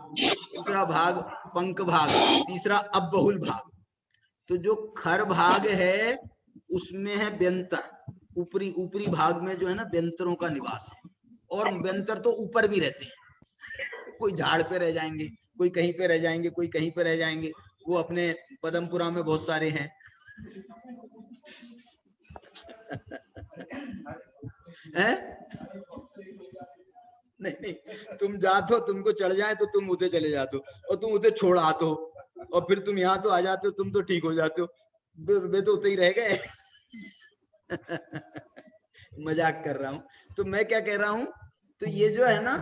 दूसरा भाग पंख भाग, तीसरा अबहुल भाग। तो जो खर भाग है उसमें है व्यंतर, ऊपरी भाग में जो है ना व्यंतरों का निवास है। और व्यंतर तो ऊपर भी रहते हैं, कोई झाड़ पे रह जाएंगे, कोई कहीं पे रह जाएंगे, कोई कहीं पे रह जाएंगे। वो अपने पदमपुरा में बहुत सारे हैं हैं? नहीं तुम जाते हो, तुमको चढ़ जाए तो तुम उधर चले जाते हो, और तुम उधर छोड़ आते हो, और फिर तुम यहाँ तो आ जाते हो, तुम तो ठीक हो जाते हो। वे तो उधर ही रह गए। मजाक कर रहा हूं। तो मैं क्या कह रहा हूं, तो ये जो है ना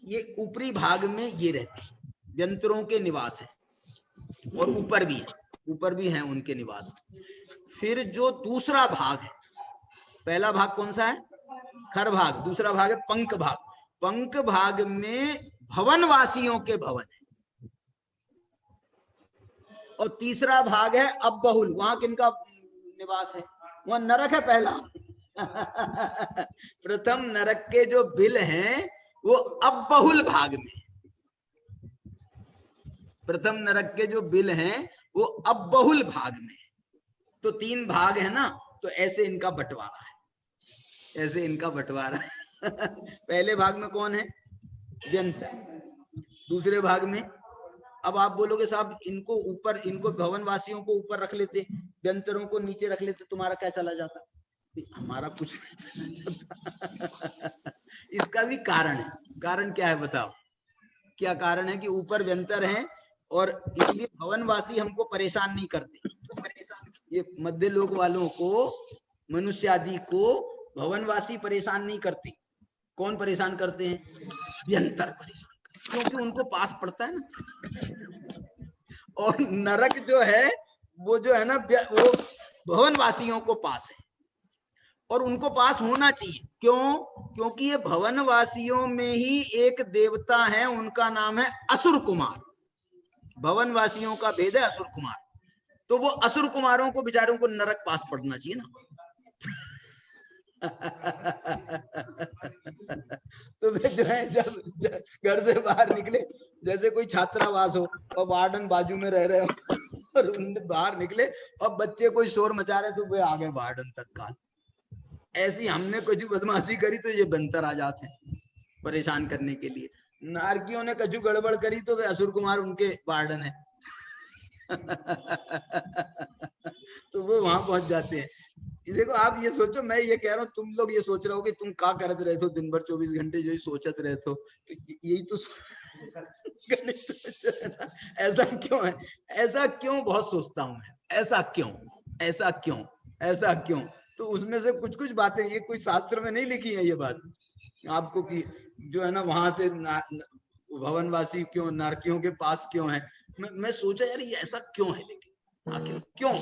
ये ऊपरी भाग में ये रहते हैं, व्यंतरों के निवास है, और ऊपर भी है उनके निवास। फिर जो दूसरा भाग है, पहला भाग कौन सा है? खर भाग। दूसरा भाग है पंख भाग। पंख भाग में भवनवासियों के भवन है। और तीसरा भाग है अबहुल, वहां किनका निवास है? वहां नरक है पहला। प्रथम नरक के जो बिल हैं वो अबहुल भाग में, प्रथम नरक के जो बिल हैं वो अबहुल भाग में। तो 3 भाग है ना, तो ऐसे इनका बंटवारा है, ऐसे इनका बंटवारा है। पहले भाग में कौन है? व्यंतर। दूसरे भाग में, अब आप बोलोगे साहब इनको ऊपर, इनको भवनवासियों को ऊपर रख लेते, व्यंतरों को नीचे रख लेते, तुम्हारा क्या चला जाता? हमारा कुछ नहीं चला जाता। इसका भी कारण है। कारण क्या है बताओ? क्या कारण है कि ऊपर व्यंतर हैं और इसलिए भवनवासी हमको परेशान नहीं करते। ये मध्य लोक वालों को, मनुष्य आदि को भवनवासी परेशान नहीं करते। कौन परेशान करते हैं? व्यंतर परेशान करते। क्योंकि उनको पास पड़ता है ना। और नरक जो है वो जो है ना वो भवनवासियों को पास है और उनको पास होना चाहिए। क्यों? क्योंकि ये भवनवासियों में ही एक देवता है, उनका नाम है असुर कुमार। भवनवासियों का भेद है असुर कुमार, तो वो असुर कुमारों को बेचारों को नरक पास पड़ना चाहिए ना। तो वे जो है जब घर से बाहर निकले, जैसे कोई छात्रावास हो और वार्डन बाजू में रह रहे हो और उनने बाहर निकले और बच्चे कोई शोर मचा रहे तो वे आ गए वार्डन तक काल। ऐसी हमने कुछ बदमाशी करी तो ये बंतर आ जाते हैं परेशान करने के लिए। नारकियों ने कछु गड़बड़ करी तो वे असुर कुमार उनके वार्डन है। तो वो वहां पहुंच जाते हैं। देखो आप ये सोचो, मैं ये कह रहा हूँ, तुम लोग ये सोच रहे हो कि तुम क्या करते रहे हो दिन भर 24 घंटे जो ही सोचते रहे हो, तो यही तो ऐसा क्यों है, ऐसा क्यों बहुत सोचता हूं मैं, ऐसा क्यों, ऐसा क्यों, ऐसा क्यों। तो उसमें से कुछ कुछ बातें ये कोई शास्त्र में नहीं लिखी है ये बात आपको कि जो है ना वहां से भवनवासी क्यों नारकियों के पास क्यों है। मैं सोचा यार ये ऐसा क्यों है, लेकिन आखिर क्यों।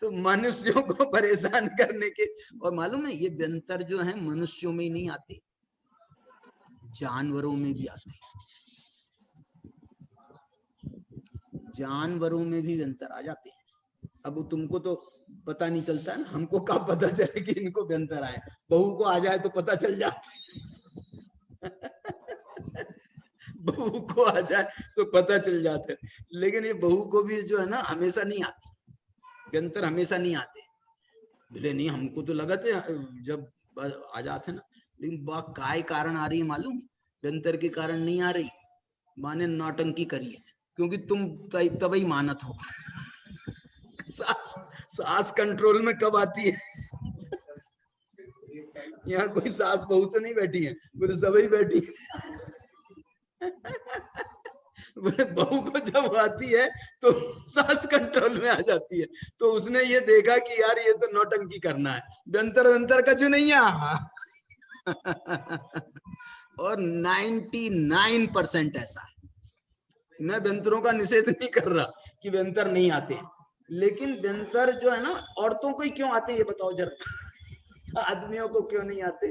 तो मनुष्यों को परेशान करने के, और मालूम है ये व्यंतर जो है मनुष्यों में ही नहीं आते, जानवरों में भी आते हैं। जानवरों में भी व्यंतर आ जाते हैं। अब तुमको तो पता नहीं चलता है ना, हमको कब पता चले कि इनको व्यंतर आए। बहू को आ जाए तो पता चल जाता है। बहू को आ जाए तो पता चल जाता है, लेकिन ये बहू को भी जो है ना हमेशा नहीं आती व्यंतर, हमेशा नहीं आते। बोले नहीं हमको तो लगा थे जब आ जाते ना, लेकिन काय कारण आ रही है मालूम, व्यंतर के कारण नहीं आ रही। माने नौटंकी करी है, क्योंकि तुम तभी मानत हो। सास कंट्रोल में कब आती है। यहाँ कोई सास बहू तो नहीं बैठी है, वो तो सभी बैठी है। बहू को जब आती है तो सास कंट्रोल में आ जाती है, तो उसने ये देखा कि यार ये तो नौटंकी करना है, व्यंतर व्यंतर का जो नहीं है। और 99% ऐसा है। मैं व्यंतरों का निषेध नहीं कर रहा कि व्यंतर नहीं आते, लेकिन व्यंतर जो है ना औरतों को ही क्यों आते ये बताओ जरा, आदमियों को क्यों नहीं आते।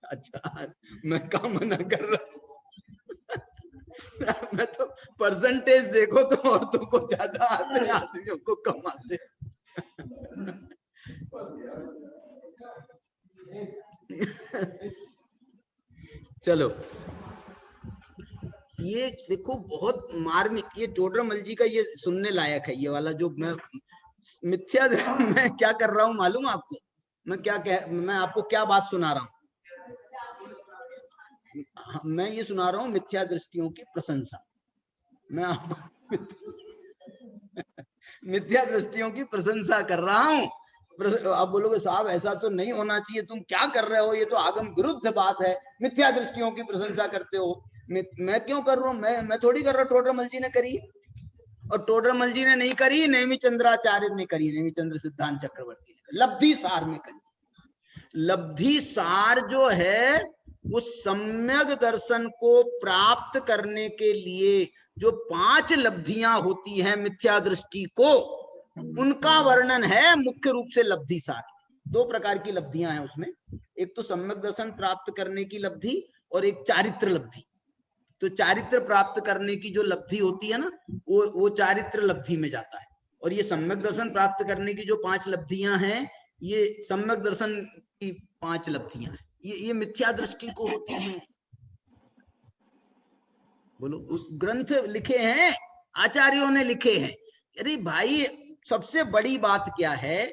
अच्छा मैं क्या मना कर रहा हूँ। मैं तो परसेंटेज देखो तो औरतों को ज्यादा आते हैं, आदमियों को कम आते। चलो ये देखो बहुत मार्मिक, ये टोडरमल जी का ये सुनने लायक है ये वाला जो मैं मिथ्या। मैं क्या कर रहा हूँ मालूम आपको, मैं आपको क्या बात सुना रहा हूँ। मैं ये सुना रहा हूँ मिथ्या दृष्टियों की प्रशंसा। मैं आपको मिथ्या दृष्टियों की प्रशंसा कर रहा हूँ। आप बोलोगे साहब ऐसा तो नहीं होना चाहिए, तुम क्या कर रहे हो, ये तो आगम विरुद्ध बात है, मिथ्या दृष्टियों की प्रशंसा करते हो। मैं क्यों कर रहा हूँ, मैं थोड़ी कर रहा हूँ, टोडरमल जी ने करी। और टोडरमल जी ने नहीं करी, नेमी चंद्राचार्य ने करी, नेमी चंद्र सिद्धांत चक्रवर्ती ने, लब्धि सार में करी। लब्धि सार जो है वो सम्यक दर्शन को प्राप्त करने के लिए जो 5 लब्धियां होती हैं मिथ्या दृष्टि को, उनका वर्णन है मुख्य रूप से लब्धि सार। 2 प्रकार की लब्धियां हैं उसमें, एक तो सम्यक दर्शन प्राप्त करने की लब्धि और एक चारित्र लब्धि। तो चारित्र प्राप्त करने की जो लब्धि होती है ना वो चारित्र लब्धि में जाता है, और ये सम्यक दर्शन प्राप्त करने की जो 5 लब्धियां हैं ये सम्यक दर्शन की 5 लब्धियां हैं, ये मिथ्या दृष्टि को होती हैं। बोलो ग्रंथ लिखे हैं, आचार्यों ने लिखे हैं। अरे भाई सबसे बड़ी बात क्या है,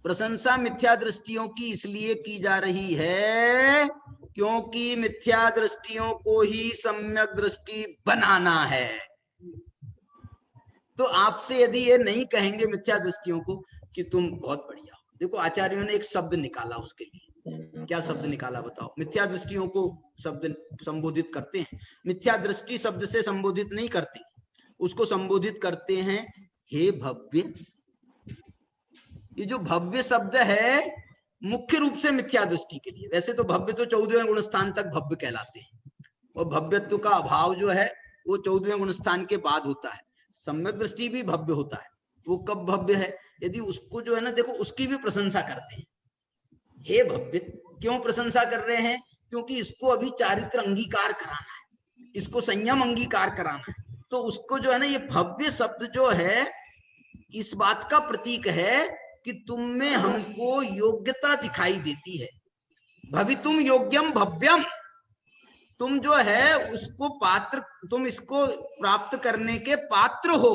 प्रशंसा मिथ्या दृष्टियों की इसलिए की जा रही है क्योंकि मिथ्या दृष्टियों को ही सम्यक दृष्टि बनाना है। तो आपसे यदि ये नहीं कहेंगे मिथ्या दृष्टियों को कि तुम बहुत बढ़िया हो, देखो आचार्यों ने एक शब्द निकाला उसके लिए, क्या शब्द निकाला बताओ। मिथ्या दृष्टियों को शब्द संबोधित करते हैं, मिथ्या दृष्टि शब्द से संबोधित नहीं करते, उसको संबोधित करते हैं हे भव्य। ये जो भव्य शब्द है मुख्य रूप से मिथ्या दृष्टि के लिए। वैसे तो भव्य तो 14वें गुण स्थान तक भव्य कहलाते हैं, और भव्यत्व का अभाव जो है वो 14वें गुण स्थान के बाद होता है। सम्यक दृष्टि भी भव्य होता है। वो कब भव्य है? यदि उसको जो है ना, देखो उसकी भी प्रशंसा करते हैं, हे भव्य। क्यों प्रशंसा कर रहे हैं? क्योंकि इसको अभी चारित्र अंगीकार कराना है, इसको संयम अंगीकार कराना है। तो उसको जो है ना, ये भव्य शब्द जो है इस बात का प्रतीक है कि तुम में हमको योग्यता दिखाई देती है। भवितुम योग्यम भव्यम, तुम जो है उसको पात्र, तुम इसको प्राप्त करने के पात्र हो,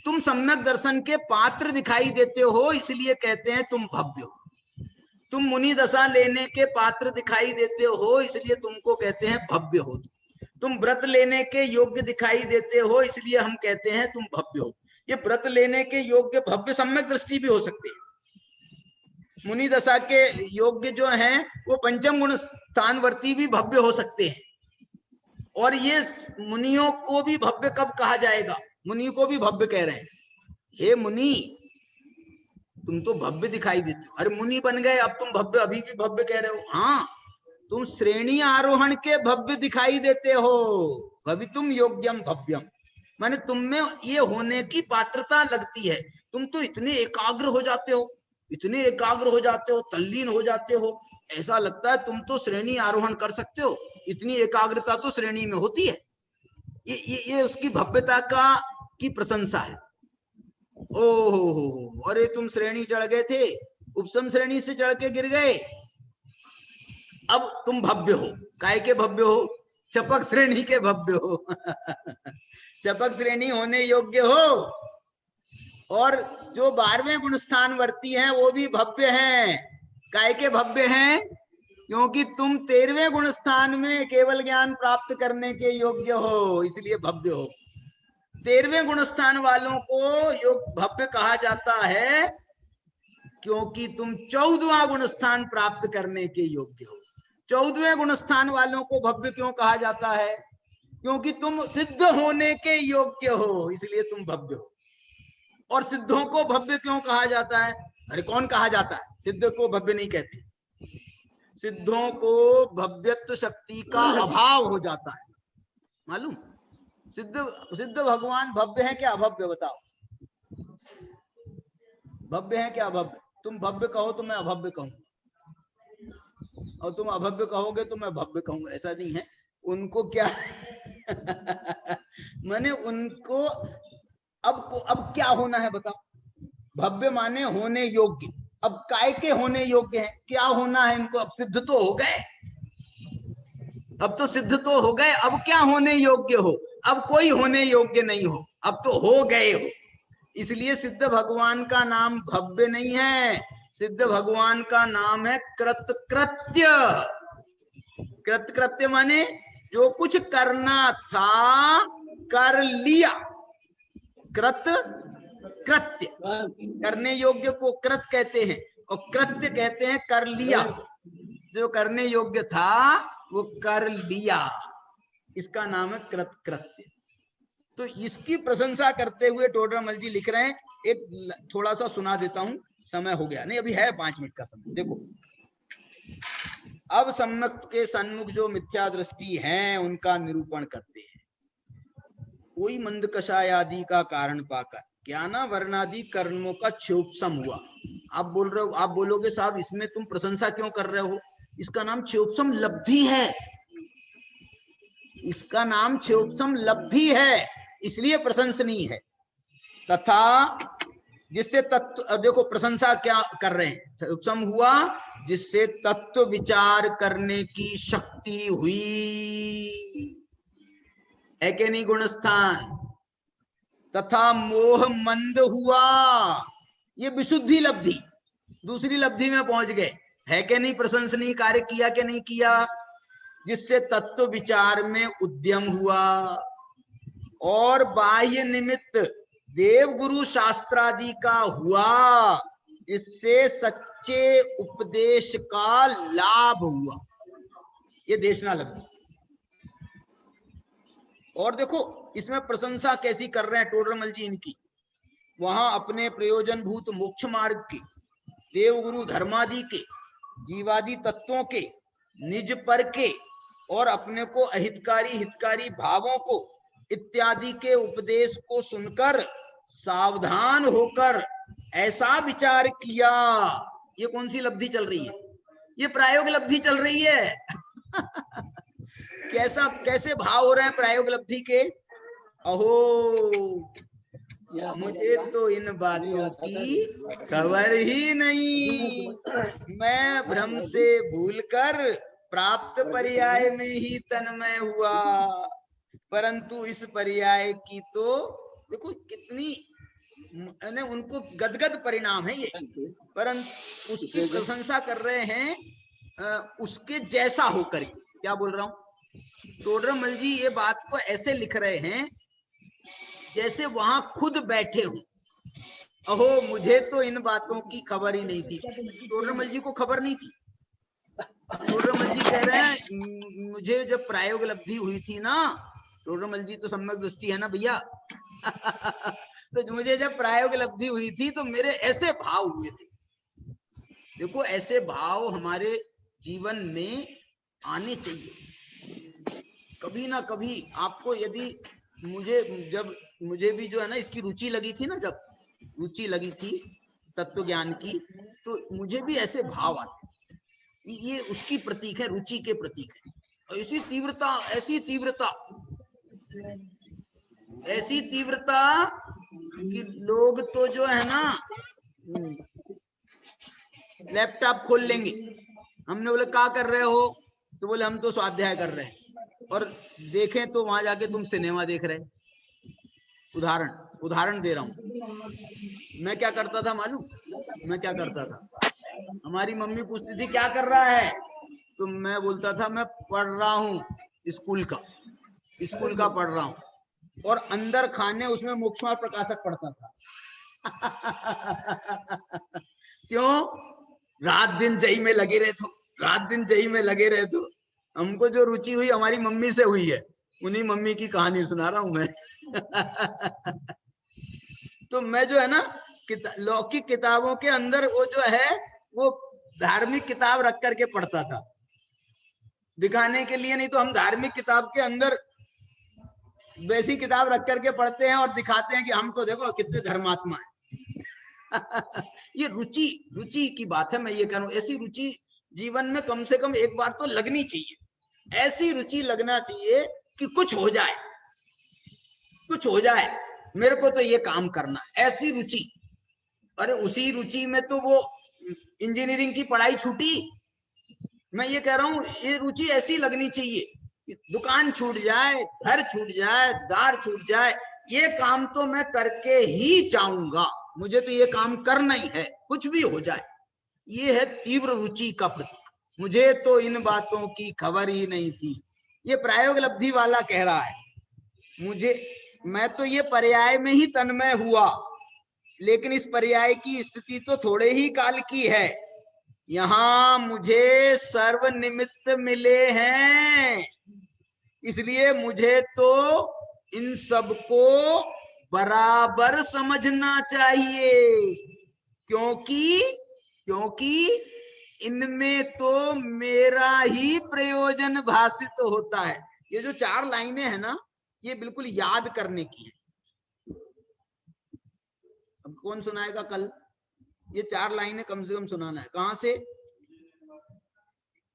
तुम सम्यक दर्शन के पात्र दिखाई देते हो, इसलिए कहते हैं तुम भव्य हो। तुम मुनि दशा लेने के पात्र दिखाई देते हो, इसलिए तुमको कहते हैं भव्य हो। तुम व्रत लेने के योग्य दिखाई देते हो, इसलिए हम कहते हैं तुम भव्य हो। ये व्रत लेने के योग्य भव्य सम्यक दृष्टि भी हो सकते हैं। मुनि दशा के योग्य जो हैं वो पंचम गुण स्थानवर्ती भी भव्य हो सकते हैं। और ये मुनियों को भी भव्य कब कहा जाएगा? मुनि को भी भव्य कह रहे हैं, हे मुनि तुम तो भव्य दिखाई देते हो। अरे मुनि बन गए, अब तुम भव्य, अभी भी भव्य कह रहे हो। हाँ, तुम श्रेणी आरोहण के भव्य दिखाई देते हो। भवितुम योग्यम भव्यम, माने तुम में ये होने की पात्रता लगती है। तुम तो इतने एकाग्र हो जाते हो, इतने एकाग्र हो जाते हो, तल्लीन हो जाते हो, ऐसा लगता है तुम तो श्रेणी आरोहण कर सकते हो। इतनी एकाग्रता तो श्रेणी में होती है। ये उसकी भव्यता का की प्रशंसा है। ओहो, अरे तुम श्रेणी चढ़ गए थे, उपसम श्रेणी से चढ़ के गिर गए, अब तुम भव्य हो। काय के भव्य हो? चपक श्रेणी के भव्य हो। चपक श्रेणी होने योग्य हो। और जो 12वें गुण स्थान वर्ती हैं वो भी भव्य हैं। काय के भव्य हैं? क्योंकि तुम 13वें गुण स्थान में केवल ज्ञान प्राप्त करने के योग्य हो, इसलिए भव्य हो। 13वें गुण स्थान वालों को योग भव्य कहा जाता है क्योंकि तुम 14वां गुण स्थान प्राप्त करने के योग्य हो। 14वें गुण स्थान वालों को भव्य क्यों कहा जाता है? क्योंकि तुम सिद्ध होने के योग्य हो, इसलिए तुम भव्य हो। और सिद्धों को भव्य क्यों कहा जाता है? अरे कौन कहा जाता है? सिद्ध को भव्य नहीं कहते। सिद्धों को भव्यत्व शक्ति का अभाव हो जाता है, मालूम? सिद्ध भगवान भव्य है क्या अभव्य? बताओ, भव्य है क्या अभव्य? तुम भव्य कहो तो मैं अभव्य कहूंगा, और तुम अभव्य कहोगे तो मैं भव्य कहूंगा। ऐसा नहीं है। उनको क्या माने उनको अब क्या होना है बताओ? भव्य माने होने योग्य। अब काय के होने योग्य है? क्या होना है इनको? अब सिद्ध तो हो गए, अब तो सिद्ध तो हो गए, अब क्या होने योग्य हो? अब कोई होने योग्य नहीं हो, अब तो हो गए हो। इसलिए सिद्ध भगवान का नाम भव्य नहीं है, सिद्ध भगवान का नाम है कृतकृत्य। कृतकृत्य माने जो कुछ करना था कर लिया। कृतकृत्य, करने योग्य को कृत कहते हैं, और कृत्य कहते हैं कर लिया। जो करने योग्य था वो कर लिया, इसका नाम है कृतकृत्य। तो इसकी प्रशंसा करते हुए टोडरमल जी लिख रहे हैं। एक थोड़ा सा सुना देता हूं, समय हो गया नहीं, अभी है 5 मिनट का समय। देखो, अब सम्यक के सन्मुख जो मिथ्या दृष्टि है उनका निरूपण करते हैं। कोई मंद कषाय आदि का कारण पाकर ज्ञाना वर्णादि कर्मों का क्षोपसम हुआ। आप बोल रहे हो, आप बोलोगे साहब इसमें तुम प्रशंसा क्यों कर रहे हो? इसका नाम क्षोपसम लब्धि है, इसका नाम क्षोपसम लब्धि है, इसलिए प्रशंसनीय है। तथा जिससे तत्व, देखो प्रशंसा क्या कर रहे हैं? क्षोपसम हुआ जिससे तत्व विचार करने की शक्ति हुई, है कि नहीं गुणस्थान? तथा मोह मंद हुआ, ये विशुद्धि लब्धि, दूसरी लब्धि में पहुंच गए, है कि नहीं? प्रशंसनीय कार्य किया कि नहीं किया? जिससे तत्व विचार में उद्यम हुआ, और बाह्य निमित्त देव गुरु शास्त्रादि का हुआ, जिससे सच्चे उपदेश का लाभ हुआ। ये देशना लब्धि। और देखो इसमें प्रशंसा कैसी कर रहे हैं टोडरमल जी इनकी, वहां अपने प्रयोजन भूत मोक्ष मार्ग की देवगुरु धर्मादि के, जीवादि तत्वों के, निज पर के और अपने को अहितकारी हितकारी भावों को इत्यादि के उपदेश को सुनकर सावधान होकर ऐसा विचार किया। ये कौन सी लब्धि चल रही है? ये प्रायोग लब्धि चल रही है। कैसे भाव हो रहे हैं प्रायोग लब्धि के? अहो मुझे तो इन बातों की खबर ही नहीं, मैं भ्रम से भूलकर प्राप्त पर्याय में ही तन्मय हुआ, परंतु इस पर्याय की तो देखो कितनी उनको गदगद परिणाम है ये, परंतु उसकी प्रशंसा कर रहे हैं उसके जैसा होकर। क्या बोल रहा हूं? टोडरमल जी ये बात को ऐसे लिख रहे हैं जैसे वहां खुद बैठे हो। अहो मुझे तो इन बातों की खबर ही नहीं थी। टोडरमल जी को खबर नहीं थी। टोडरमल जी कह रहे हैं मुझे जब प्रायोग लब्धि हुई थी ना, टोडरमल जी तो सम्यक दृष्टि है ना भैया। तो मुझे जब प्रायोग लब्धि हुई थी तो मेरे ऐसे भाव हुए थे। देखो ऐसे भाव हमारे जीवन में आने चाहिए कभी ना कभी। आपको यदि मुझे भी जो है ना इसकी रुचि लगी थी ना, जब रुचि लगी थी तत्व ज्ञान की, तो मुझे भी ऐसे भाव आते थे। ये उसकी प्रतीक है, रुचि के प्रतीक है। ऐसी तीव्रता कि लोग तो जो है ना लैपटॉप खोल लेंगे। हमने बोले क्या कर रहे हो? तो बोले हम तो स्वाध्याय कर रहे हैं, और देखें तो वहां जाके तुम सिनेमा देख रहे। उदाहरण दे रहा हूं। मैं क्या करता था मालूम? मैं क्या करता था, हमारी मम्मी पूछती थी क्या कर रहा है, तो मैं बोलता था मैं पढ़ रहा हूँ, स्कूल का पढ़ रहा हूँ। और अंदर खाने उसमें मोक्षमार्ग प्रकाशक पढ़ता था। क्यों? रात दिन जई में लगे रहे तो हमको जो रुचि हुई हमारी मम्मी से हुई है, उन्हीं मम्मी की कहानी सुना रहा हूं मैं। तो मैं जो है ना लौकिक किताबों के अंदर वो जो है वो धार्मिक किताब रख करके पढ़ता था, दिखाने के लिए। नहीं तो हम धार्मिक किताब के अंदर वैसी किताब रख करके पढ़ते हैं और दिखाते हैं कि हम तो देखो कितने धर्मात्मा है। ये रुचि की बात है। मैं ये कह रहा हूं ऐसी रुचि जीवन में कम से कम एक बार तो लगनी चाहिए। ऐसी रुचि लगना चाहिए कि कुछ हो जाए, मेरे को तो ये काम करना, ऐसी रुचि। अरे उसी रुचि में तो वो इंजीनियरिंग की पढ़ाई छूटी। मैं ये कह रहा हूं ये रुचि ऐसी लगनी चाहिए कि दुकान छूट जाए, घर छूट जाए, दार छूट जाए, ये काम तो मैं करके ही जाऊंगा, मुझे तो ये काम करना ही है, कुछ भी हो जाए। ये है तीव्र रुचि का प्रतीक। मुझे तो इन बातों की खबर ही नहीं थी। ये प्रायोग लब्धि वाला कह रहा है मैं तो ये पर्याय में ही तन्मय हुआ, लेकिन इस पर्याय की स्थिति तो थोड़े ही काल की है। यहां मुझे सर्व निमित्त मिले हैं, इसलिए मुझे तो इन सबको बराबर समझना चाहिए, क्योंकि इनमें तो मेरा ही प्रयोजन भासित होता है। ये जो 4 लाइनें हैं ना, ये बिल्कुल याद करने की है। अब कौन सुनाएगा कल? ये 4 लाइनें कम से कम सुनाना है। कहां से?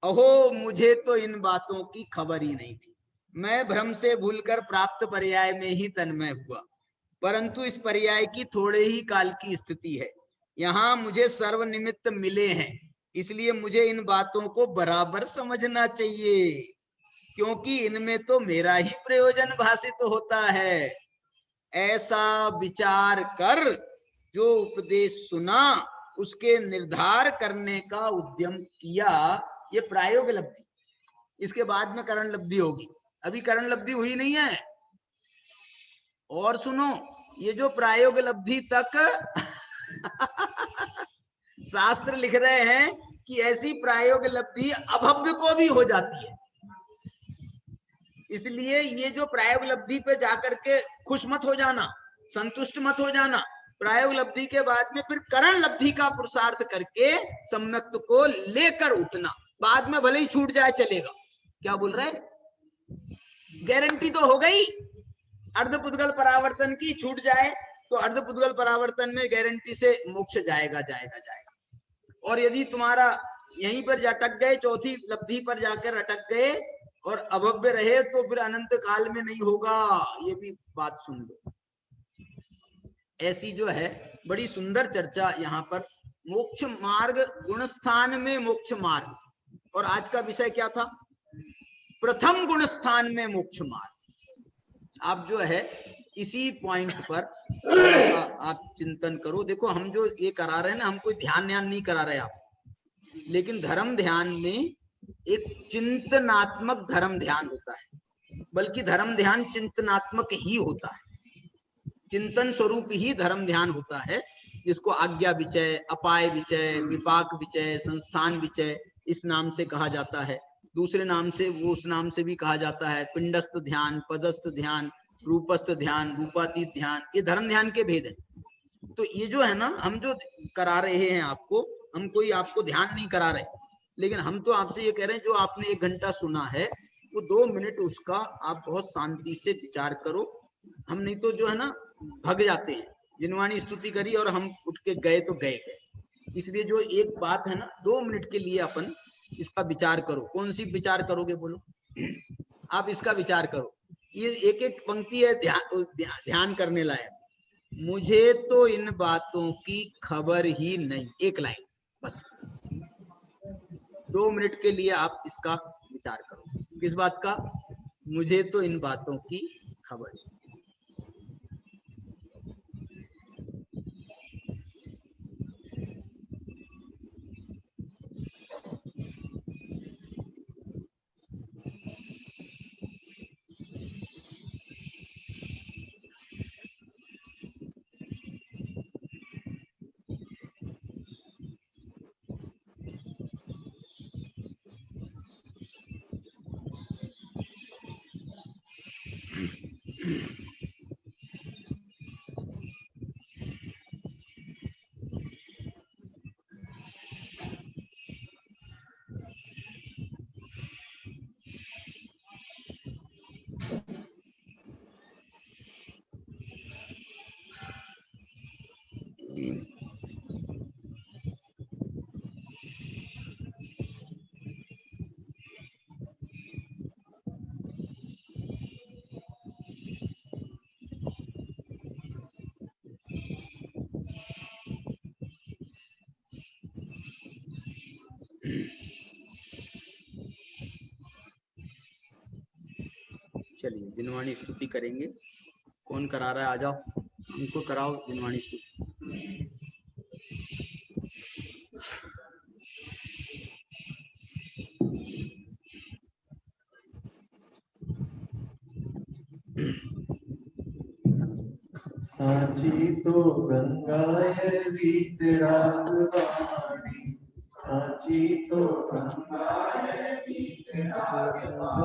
अहो मुझे तो इन बातों की खबर ही नहीं थी, मैं भ्रम से भूलकर प्राप्त पर्याय में ही तन्मय हुआ, परंतु इस पर्याय की थोड़े ही काल की स्थिति है। यहाँ मुझे सर्व निमित्त मिले हैं, इसलिए मुझे इन बातों को बराबर समझना चाहिए, क्योंकि इनमें तो मेरा ही प्रयोजन भासित होता है। ऐसा विचार कर जो उपदेश सुना उसके निर्धार करने का उद्यम किया। ये प्रायोग लब्धि। इसके बाद में करण लब्धि होगी, अभी करण लब्धि हुई नहीं है। और सुनो, ये जो प्रायोग लब्धि तक शास्त्र लिख रहे हैं कि ऐसी प्रायोग लब्धि अभव्य को भी हो जाती है। इसलिए ये जो प्रायोग लब्धि पे जाकर के खुश मत हो जाना, संतुष्ट मत हो जाना। प्रायोग लब्धि के बाद में फिर करण लब्धि का पुरुषार्थ करके सम्यक्त को लेकर उठना। बाद में भले ही छूट जाए चलेगा। क्या बोल रहे हैं? गारंटी तो हो गई अर्धपुद्गल परावर्तन की, छूट जाए तो अर्धपुद्गल परावर्तन में गारंटी से मोक्ष जाएगा जाएगा जाएगा। और यदि तुम्हारा यहीं पर अटक गए, चौथी लब्धि पर जाकर अटक गए और अभव्य रहे तो फिर अनंत काल में नहीं होगा। ये भी बात सुन लो। ऐसी जो है बड़ी सुंदर चर्चा यहाँ पर मोक्ष मार्ग, गुण स्थान में मोक्ष मार्ग। और आज का विषय क्या था? प्रथम गुण स्थान में मोक्ष मार्ग। आप जो है इसी पॉइंट पर आप चिंतन करो। देखो हम जो ये करा रहे हैं ना, हम कोई ध्यान नहीं करा रहे आप, लेकिन धर्म ध्यान में एक चिंतनात्मक धर्म ध्यान होता है, बल्कि धर्म ध्यान चिंतनात्मक ही होता है। चिंतन स्वरूप ही धर्म ध्यान होता है, जिसको आज्ञा विचय, अपाय विचय, विपाक विचय, संस्थान विचय इस नाम से कहा जाता है। दूसरे नाम से वो उस नाम से भी कहा जाता है पिंडस्थ ध्यान, पदस्थ ध्यान, रूपस्थ ध्यान, रूपातीत ध्यान। ये धर्म ध्यान के भेद हैं। तो ये जो है ना, हम जो करा रहे हैं आपको, हम कोई आपको ध्यान नहीं करा रहे, लेकिन हम तो आपसे ये कह रहे हैं जो आपने 1 घंटा सुना है वो 2 मिनट उसका आप बहुत शांति से विचार करो। हम नहीं तो जो है ना भग जाते हैं, जिनवाणी स्तुति करी और हम उठ के गए तो गए। इसलिए जो एक बात है ना, 2 मिनट के लिए अपन इसका विचार करो। कौन सी विचार करोगे बोलो? आप इसका विचार करो। ये एक एक पंक्ति है ध्यान करने लायक। मुझे तो इन बातों की खबर ही नहीं, एक लाइन बस। 2 मिनट के लिए आप इसका विचार करो। किस बात का? मुझे तो इन बातों की खबर ही। चलिए जिनवाणी स्तुति करेंगे। कौन करा रहा है? आ जाओ, उनको कराओ जिनवाणी स्तुति। साची तो गंगा है वीतरागवाणी, साची तो गंगा है वीतरागवाणी,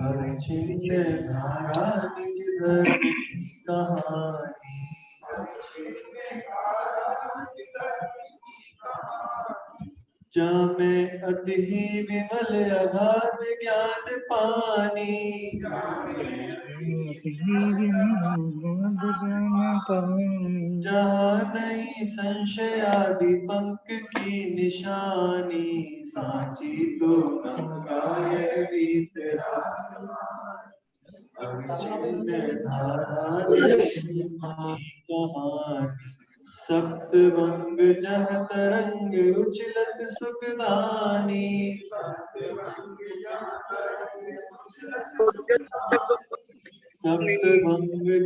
हर छिन्न धारा निज धर्म की कहानी, हर छिन्न धारा निज धर्म की कहानी। जामे अति ही विमल अगाध ज्ञान पानी, जहाँ नहीं संशय आदि पंख की निशानी, साची तो गंगा है वीतरागवाणी, अविच्छिन्न धारा की कहानी। सप्तभंग जह तरंग उछलत सुखदानी, सप्तभंग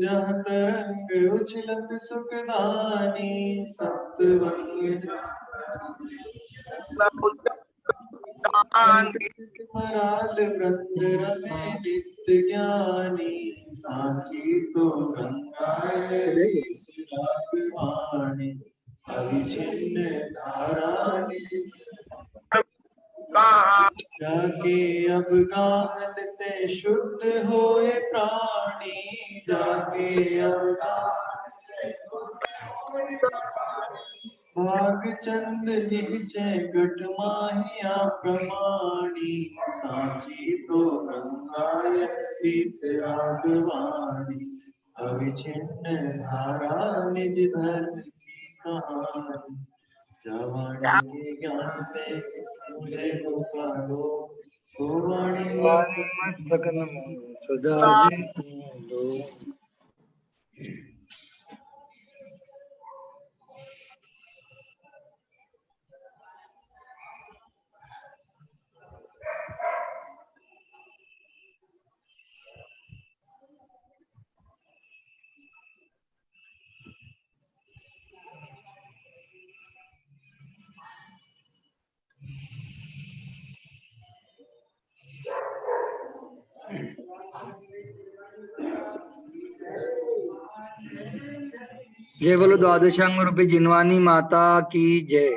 जह तरंग उछलत सुखदानी, सप्तभंग मराल वृंद रमे नित्य ज्ञानी, साची तो गंगा है वीतरागवाणी, अविच्छिन्न धारा जाके अब गाहन ते शुद्ध होए प्राणी, जाके अब भागचंद नीचे गट माहिया प्रमाणी सांची तो गंगाय पीत रागवाणी अविछिन्न धारा निज धर्म की कहानी जवानी के ज्ञान से मुझे पुकारो सोवाणी मस्तक नमो सदा जी जय बोलो द्वादशांग रूपी जिनवानी माता की जय।